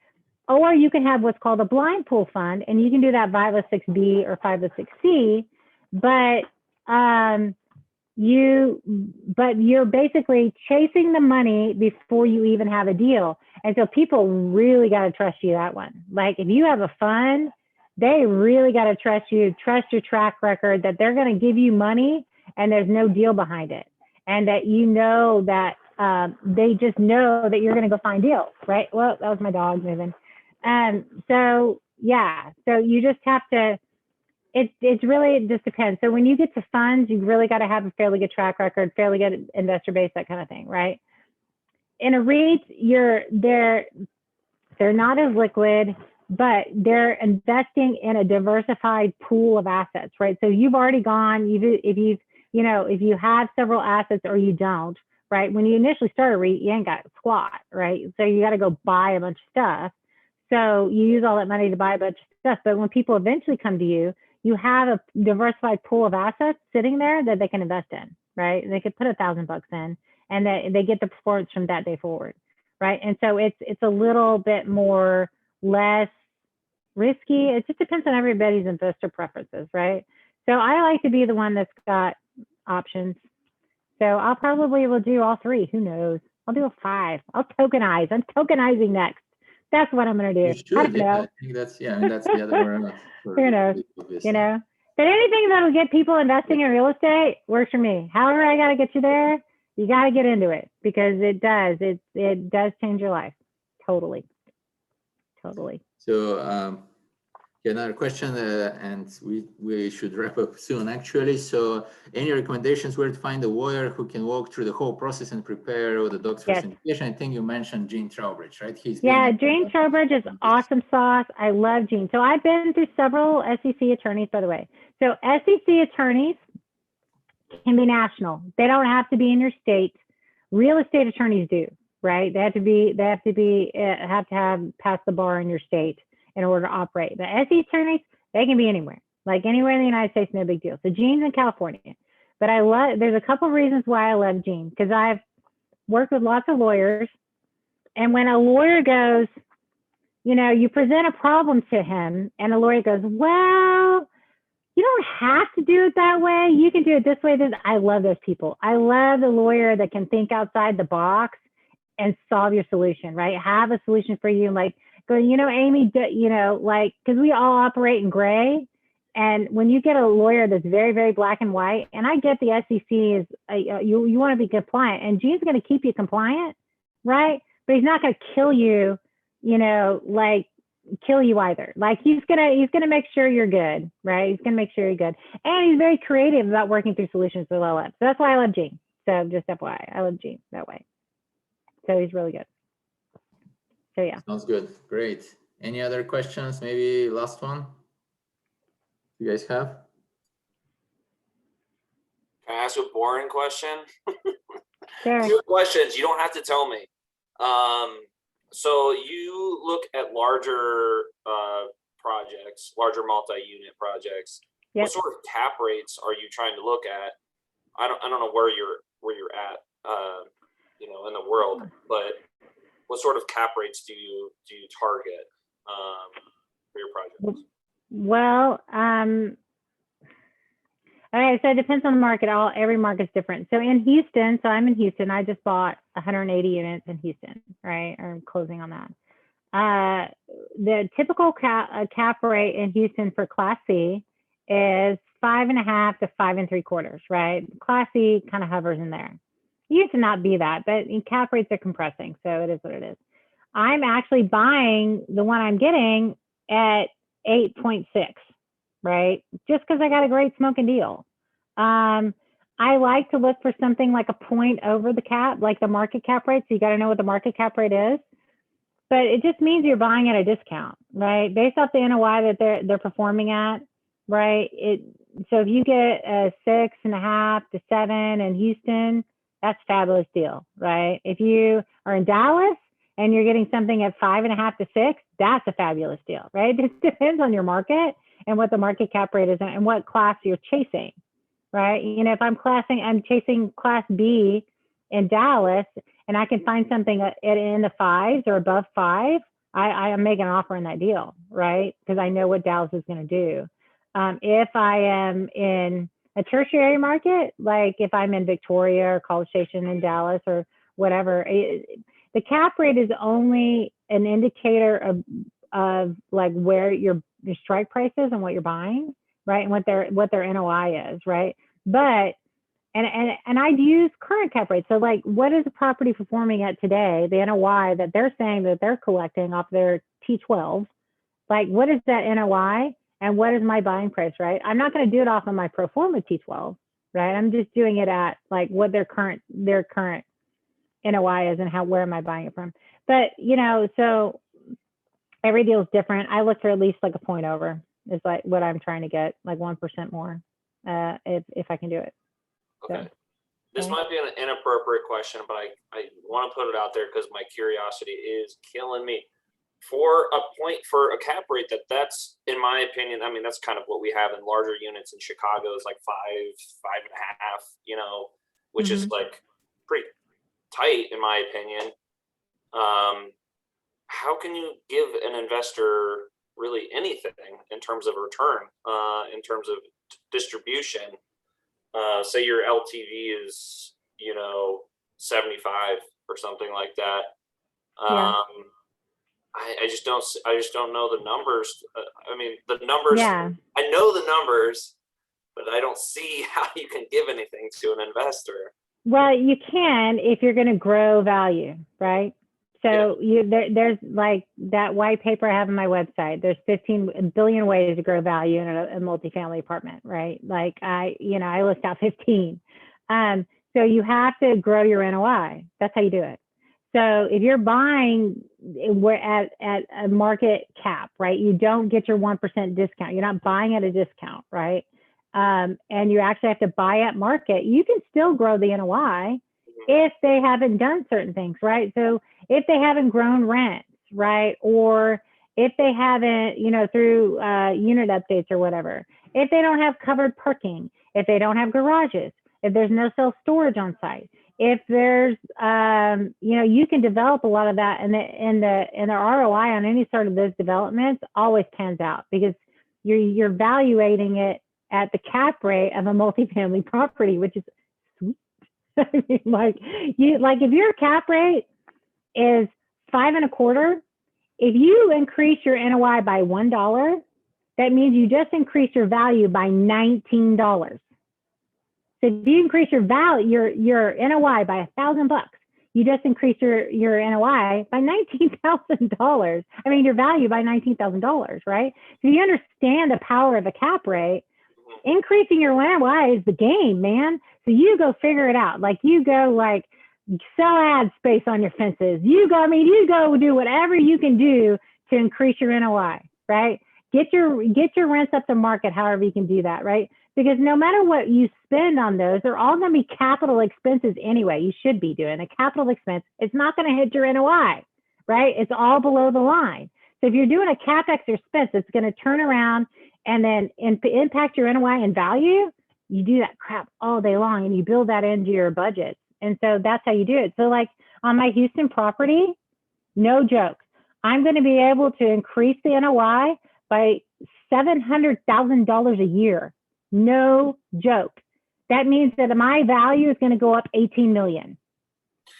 you can have what's called a blind pool fund, and you can do that 506B or 506C, but you're basically chasing the money before you even have a deal. And so people really got to trust you that one. Like if you have a fund, they really got to trust you, trust your track record that they're going to give you money and there's no deal behind it. And that that they just know that you're going to go find deals, right? Well, that was my dog moving. So you just have to, it just depends. So when you get to funds, you really got to have a fairly good track record, fairly good investor base, that kind of thing, right? In a REIT, they're not as liquid, but they're investing in a diversified pool of assets, right? So you've already gone, if you have several assets or you don't, right? When you initially start a REIT, you ain't got squat, right? So you got to go buy a bunch of stuff. So you use all that money to buy a bunch of stuff. But when people eventually come to you, you have a diversified pool of assets sitting there that they can invest in, right? They could put $1,000 in and they get the performance from that day forward, right? And so it's a little bit less risky. It just depends on everybody's investor preferences, right? So I like to be the one that's got options. So I'll probably will do all three. Who knows? I'll do a 5. I'll tokenize. I'm tokenizing next. That's what I'm going to do. You should, I don't know. I think that's the other way around. Who knows? But anything that'll get people investing in real estate works for me. However, I got to get you there. You got to get into it because it does change your life. Totally. So another question, and we should wrap up soon actually. So any recommendations where to find a lawyer who can walk through the whole process and prepare all the docs for syndication? I think you mentioned Gene Trowbridge, right? Gene Trowbridge is awesome sauce. I love Gene. So I've been through several SEC attorneys, by the way. So SEC attorneys can be national. They don't have to be in your state. Real estate attorneys do, right? They have to pass the bar in your state in order to operate. The SE attorneys, they can be anywhere, like anywhere in the United States, no big deal. So Gene's in California, but there's a couple of reasons why I love Gene, because I've worked with lots of lawyers, and when a lawyer goes, you present a problem to him, and a lawyer goes, well, you don't have to do it that way. You can do it this way. I love those people. I love the lawyer that can think outside the box and solve your solution, right? Have a solution for you. Like, go, Amy, like, because we all operate in gray. And when you get a lawyer that's very, very black and white, and I get the SEC is, you want to be compliant, and Gene's going to keep you compliant, right? But he's not going to kill you, like kill you either. Like he's gonna make sure you're good, right? He's gonna make sure you're good. And he's very creative about working through solutions with LLM. So that's why I love Gene. So just FYI, I love Gene that way. So he's really good. So yeah. Sounds good. Great. Any other questions? Maybe last one you guys have? Can I ask a boring question? Sure. 2 questions. You don't have to tell me. So you look at larger projects, larger multi-unit projects. Yep. What sort of cap rates are you trying to look at? I don't know where you're at, in the world, but what sort of cap rates do you target for your projects? Well, okay, so it depends on the market. Every market's different. So in Houston, so I'm in Houston. I just bought 180 units in Houston, right? Or I'm closing on that. The typical cap rate in Houston for Class C is 5.5 to 5 3/4, right? Class C kind of hovers in there. It used to not be that, but cap rates are compressing, so it is what it is. I'm actually buying the one I'm getting at 8.6, right? Just because I got a great smoking deal. I like to look for something like a point over the cap, like the market cap rate. So you got to know what the market cap rate is. But it just means you're buying at a discount, right? Based off the NOI that they're performing at, right? So if you get a 6.5 to 7 in Houston, that's a fabulous deal, right? If you are in Dallas and you're getting something at 5.5 to 6, that's a fabulous deal, right? It depends on your market and what the market cap rate is and what class you're chasing, right? If I'm chasing Class B in Dallas and I can find something in the 5s or above 5, I am making an offer in that deal, right? Because I know what Dallas is going to do. If I am in a tertiary market, like if I'm in Victoria or College Station in Dallas or whatever, the cap rate is only an indicator of like where your strike price is and what you're buying, right? And what their NOI is, right? But and I'd use current cap rates. So like, what is the property performing at today? The NOI that they're saying that they're collecting off their T12, like what is that NOI and what is my buying price, right? I'm not going to do it off of my pro forma T12, right? I'm just doing it at like what their current NOI is and where am I buying it from? But so every deal is different. I look for at least like a point over is like what I'm trying to get, like 1% more, if I can do it. Okay. So, this might be an inappropriate question, but I want to put it out there because my curiosity is killing me. For a cap rate that's in my opinion, I mean, that's kind of what we have in larger units in Chicago is like 5.5, which is like pretty tight in my opinion. How can you give an investor really anything in terms of return, in terms of distribution? Say your LTV is 75 or something like that. I just don't know the numbers. I mean, the numbers. Yeah. I know the numbers, but I don't see how you can give anything to an investor. Well, you can if you're going to grow value, right? So there's like that white paper I have on my website. There's 15 billion ways to grow value in a multifamily apartment, right? Like I list out 15. So you have to grow your NOI. That's how you do it. So if you're buying at a market cap, right? You don't get your 1% discount. You're not buying at a discount, right? And you actually have to buy at market. You can still grow the NOI if they haven't done certain things, right? So if they haven't grown rents, right? Or if they haven't, through unit updates or whatever, if they don't have covered parking, if they don't have garages, if there's no self-storage on site, if there's, you can develop a lot of that, and the ROI on any sort of those developments always pans out because you're evaluating it at the cap rate of a multifamily property, which is sweet. I mean, if your cap rate is 5.25. If you increase your NOI by $1, that means you just increase your value by $19. So if you increase your your NOI by $1,000, you just increase your NOI by $19,000. I mean, your value by $19,000, right? So you understand the power of the cap rate. Increasing your NOI is the game, man. So you go figure it out. Like you go like sell ad space on your fences. You go do whatever you can do to increase your NOI, right? Get your rents up to market, however you can do that, right? Because no matter what you spend on those, they're all going to be capital expenses anyway. You should be doing a capital expense. It's not going to hit your NOI, right? It's all below the line. So if you're doing a CapEx expense, it's going to turn around and then impact your NOI and value. You do that crap all day long and you build that into your budget. And so that's how you do it. So like on my Houston property, no joke, I'm going to be able to increase the NOI by $700,000 a year. No joke. That means that my value is going to go up 18 million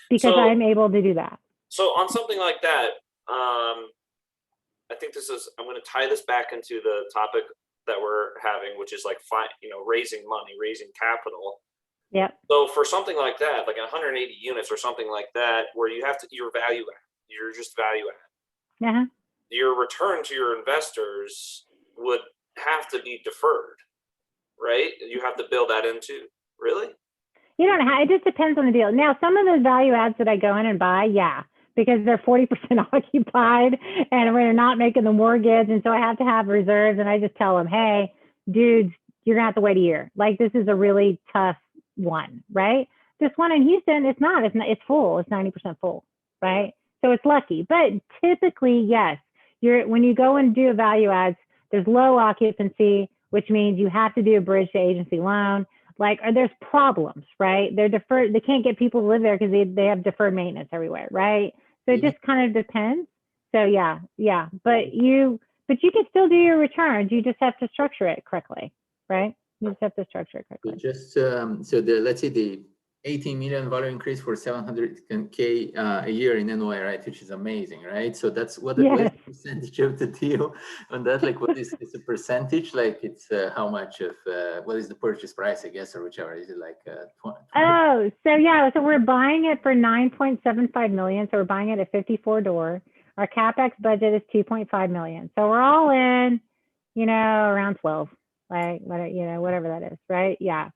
because I'm able to do that. So on something like that, I think I'm going to tie this back into the topic that we're having, which is like, raising money, raising capital. Yep. So for something like that, like 180 units or something like that, where you have to, you're just value add. Uh-huh. Your return to your investors would have to be deferred, right? You have to build that into, really? You don't have, it just depends on the deal. Now, some of those value adds that I go in and buy, yeah, because they're 40% occupied and we're not making the mortgage. And so I have to have reserves and I just tell them, hey, dudes, you're gonna have to wait a year. Like this is a really tough one, right? This one in Houston, it's full, it's 90% full, right? So it's lucky, but typically, yes, when you go and do a value adds, there's low occupancy, which means you have to do a bridge to agency loan. Like, or there's problems, right? They're deferred. They can't get people to live there because they have deferred maintenance everywhere, right? So it just kind of depends. So yeah. But you can still do your returns. You just have to structure it correctly, right? You just have to structure it correctly. Just let's say the 18 million value increase for 700K a year in NOI, right? Which is amazing, right? So that's what is the percentage of the deal on that? Like, what is a percentage? Like, it's how much of what is the purchase price, I guess, or whichever? Is it like 20? Oh, so yeah, so we're buying it for 9.75 million. So we're buying it at 54 door. Our CapEx budget is 2.5 million. So we're all in, around 12, like whatever that is, right? Yeah.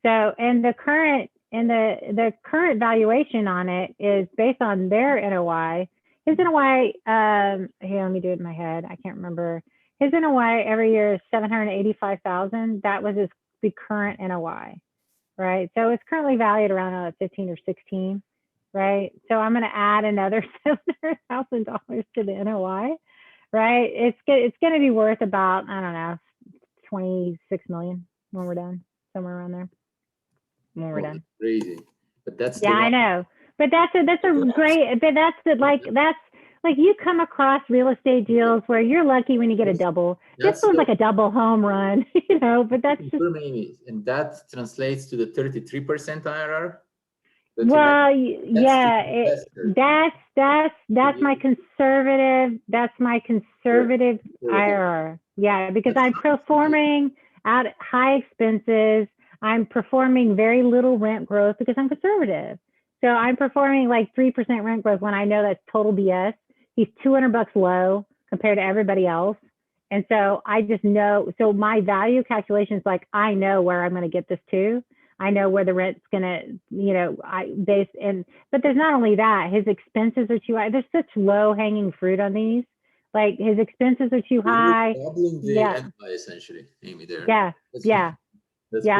So and the current valuation on it is based on their NOI. His NOI, here, let me do it in my head. I can't remember. His NOI every year is 785,000. That was the current NOI, right? So it's currently valued around 15 or 16, right? So I'm going to add another $700,000 to the NOI, right? It's going to be worth about, I don't know, 26 million when we're done, somewhere around there. When we're done. Crazy, but that's I know. But that's a great. But that's like you come across real estate deals where you're lucky when you get a double. This one's like a double home run, But that's just. And that translates to the 33% IRR. Well, yeah, that's my conservative. That's my conservative IRR. Yeah, because I'm performing at high expenses. I'm performing very little rent growth because I'm conservative. So I'm performing like 3% rent growth when I know that's total BS. He's $200 low compared to everybody else. And so I just know, so my value calculations, like I know where I'm going to get this to. I know where the rent's going to, but there's not only that, his expenses are too high. There's such low hanging fruit on these. Like his expenses are too high. Doubling the NOI essentially, Amy, there.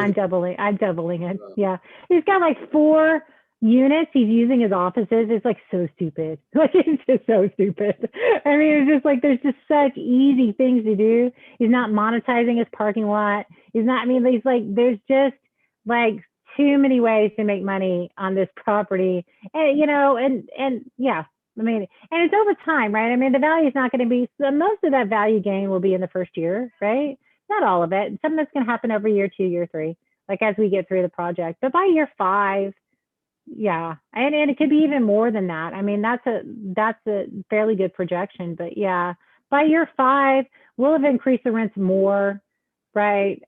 I'm doubling it. Yeah. He's got like 4 units he's using as offices. It's like so stupid. Like it's just so stupid. I mean, it's just like there's just such easy things to do. He's not monetizing his parking lot. There's just like too many ways to make money on this property. And yeah. I mean, and it's over time, right? I mean, the value is not going to be, most of that value gain will be in the first year, right? Not all of it. Some of it's going to happen over year 2, year 3, like as we get through the project. But by year 5, Yeah, and it could be even more than that. I mean, that's a fairly good projection, but yeah, by year 5, we'll have increased the rents more, right?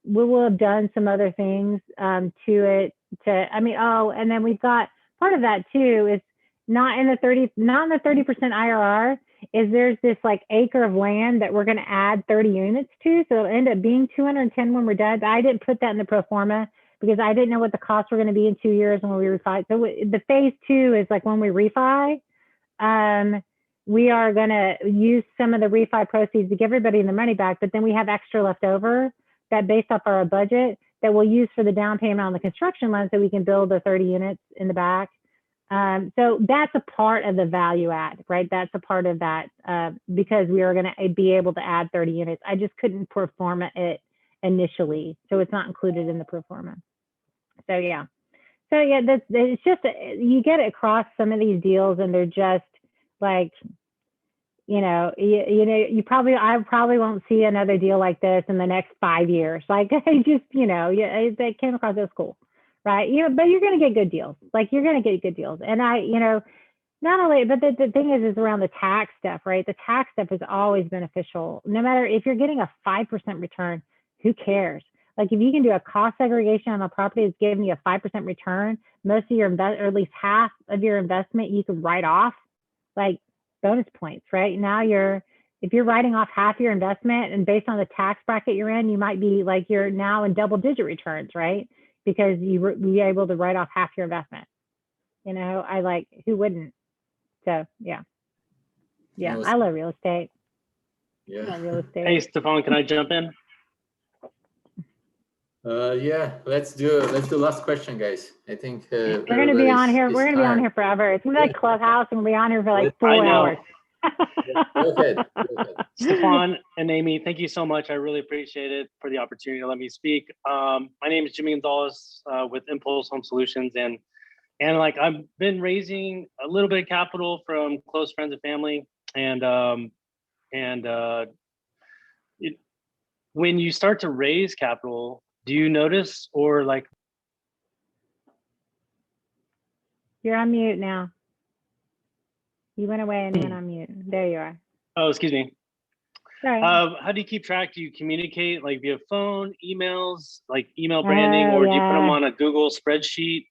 We will have done some other things to it. And then we've got part of that too is not in the 30% IRR. Is there's this like acre of land that we're going to add 30 units to, so it'll end up being 210 when we're done. But I didn't put that in the pro forma because I didn't know what the costs were going to be in 2 years when we refi. So the phase 2 is like when we refi, we are going to use some of the refi proceeds to give everybody the money back, but then we have extra left over that based off our budget that we'll use for the down payment on the construction loan so we can build the 30 units in the back. So that's a part of the value add, right? That's a part of that because we are going to be able to add 30 units. I just couldn't pro forma it initially, so it's not included in the pro forma. So yeah, it's just you get across some of these deals, and they're just like, I probably won't see another deal like this in the next 5 years. Like I just, they came across as cool, right? But you're going to get good deals. Like you're going to get good deals, and not only, but the thing is around the tax stuff, right? The tax stuff is always beneficial. No matter if you're getting a 5% return, who cares? Like if you can do a cost segregation on a property that's giving you a 5% return, most of your or at least half of your investment you can write off, like bonus points, right? Now if you're writing off half your investment and based on the tax bracket you're in, you might be like you're now in double-digit returns, right? Because you're able to write off half your investment. Who wouldn't? So yeah, I love real estate. Yeah. I love real estate. Hey, Stefan, can I jump in? Yeah, let's do last question, guys. I think we're gonna be on here. We're gonna be on here forever. It's gonna be like Clubhouse, and we'll be on here for like 4 hours. Go ahead. Stefan and Amy, thank you so much. I really appreciate it for the opportunity to let me speak. My name is Jimmy Gonzalez with Impulse Home Solutions, and like I've been raising a little bit of capital from close friends and family, and when you start to raise capital, do you notice or like? You're on mute now. You went away and went on mute. There you are. Oh, excuse me. Sorry. How do you keep track? Do you communicate like via phone, emails, like email branding, or do you put them on a Google spreadsheet?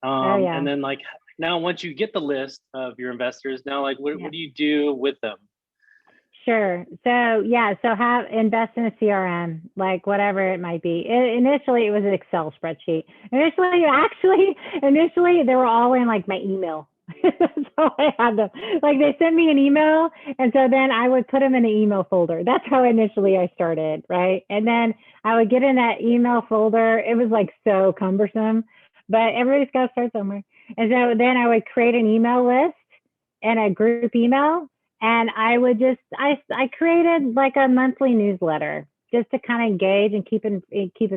And then like now, once you get the list of your investors, now like what do you do with them? Sure. So invest in a CRM, like whatever it might be. Initially, it was an Excel spreadsheet. Initially, they were all in like my email. So I had them. Like they sent me an email, and so then I would put them in an email folder. That's how initially I started, right? And then I would get in that email folder. It was like so cumbersome, but everybody's got to start somewhere. And so then I would create an email list and a group email. And I would I created like a monthly newsletter just to kind of engage and keep in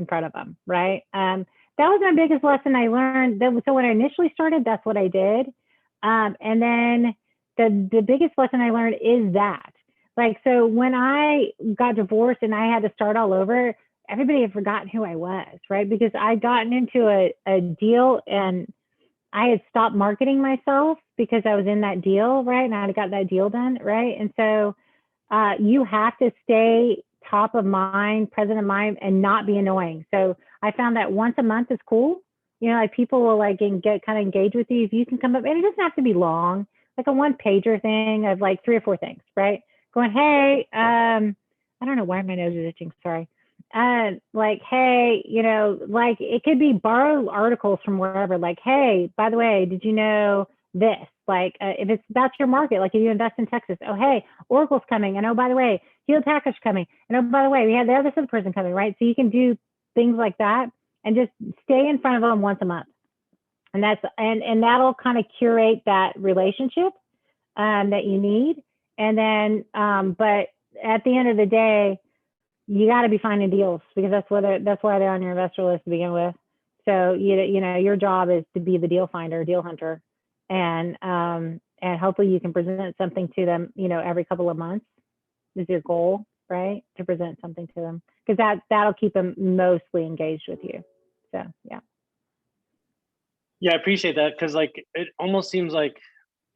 front of them, right? That was my biggest lesson I learned. So when I initially started, that's what I did. And then the biggest lesson I learned is that, like, so when I got divorced and I had to start all over, everybody had forgotten who I was, right? Because I'd gotten into a deal and I had stopped marketing myself because I was in that deal, right? And I had got that deal done, right? And so you have to stay top of mind, present of mind, and not be annoying. So I found that once a month is cool. Like people will like get kind of engage with you if you can come up, and it doesn't have to be long, like a 1-pager thing of like 3 or 4 things, right? Going, hey, I don't know why my nose is itching, sorry. Like, hey, like it could be borrow articles from wherever, like, hey, by the way, did you know this? Like, if it's about your market, like if you invest in Texas, oh, hey, Oracle's coming. And oh, by the way, Hewlett Packard's coming. And oh, by the way, we had the other person coming, right? So you can do things like that and just stay in front of them once a month. And and that'll kind of curate that relationship that you need. And then, but at the end of the day, you got to be finding deals because that's why they're on your investor list to begin with. So your job is to be the deal finder, deal hunter, and hopefully you can present something to them. Every couple of months is your goal, right? To present something to them because that'll keep them mostly engaged with you. So yeah. Yeah, I appreciate that, because like it almost seems like,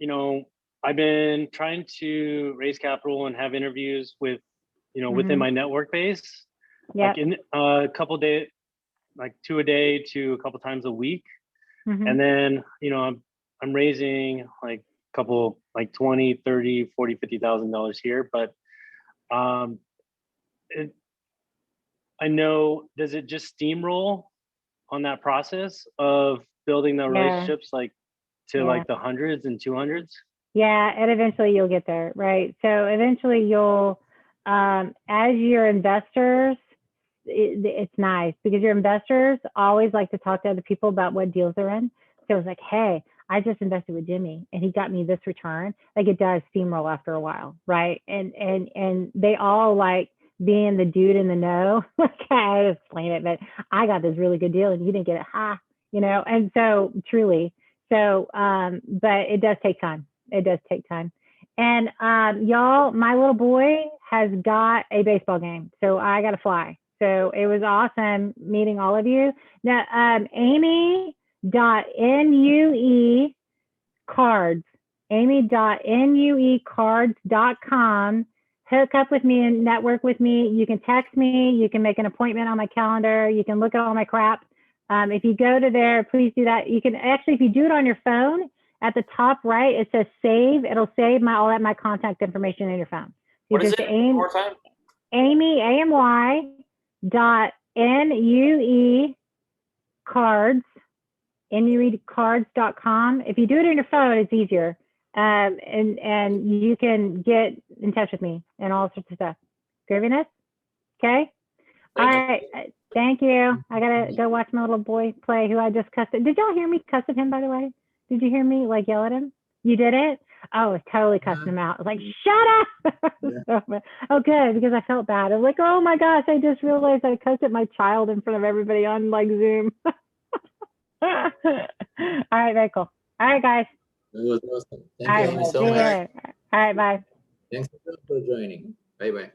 you know, I've been trying to raise capital and have interviews with, you know, within my network base, Yeah. like in a couple days, like 2 a day to a couple times a week. And then, you know, I'm raising like a couple, like 20, 30, 40, $50,000 here. But I know, does it just steamroll on that process of building the relationships, like to like the hundreds and 200s? Yeah, and eventually you'll get there, right? So eventually you'll, as your investors, it's nice because your investors always like to talk to other people about what deals they're in. So it's like, hey, I just invested with Jimmy and he got me this return. Like it does steamroll after a while, right? And they all like being the dude in the know. I just explain it, but I got this really good deal and you didn't get it, you know? And so truly, so, but it does take time. It does take time. And y'all, my little boy has got a baseball game, so I got to fly. So it was awesome meeting all of you. Now, Amy.NUE cards, amy.nuecards.com. Hook up with me and network with me. You can text me. You can make an appointment on my calendar. You can look at all my crap. If you go to there, please do that. You can actually, if you do it on your phone, at the top right, it says save. It'll save all that my contact information in your phone. What is it? One more time. Amy, AMY .NUE cards, nuecards.com. If you do it on your phone, it's easier. And you can get in touch with me and all sorts of stuff. Graviness? Okay? All right. Thank you. I gotta go watch my little boy play who I just cussed at. Did y'all hear me cuss at him, by the way? Did you hear me like yell at him? You did it? Oh, I was totally cussing him out. I was like, shut up. Oh, good, because I felt bad. I was like, oh my gosh, I just realized I cussed at my child in front of everybody on like Zoom. All right, very cool. All right, guys. It was awesome. Thank you, Amy, so much. All right, bye. Thanks for joining. Bye-bye.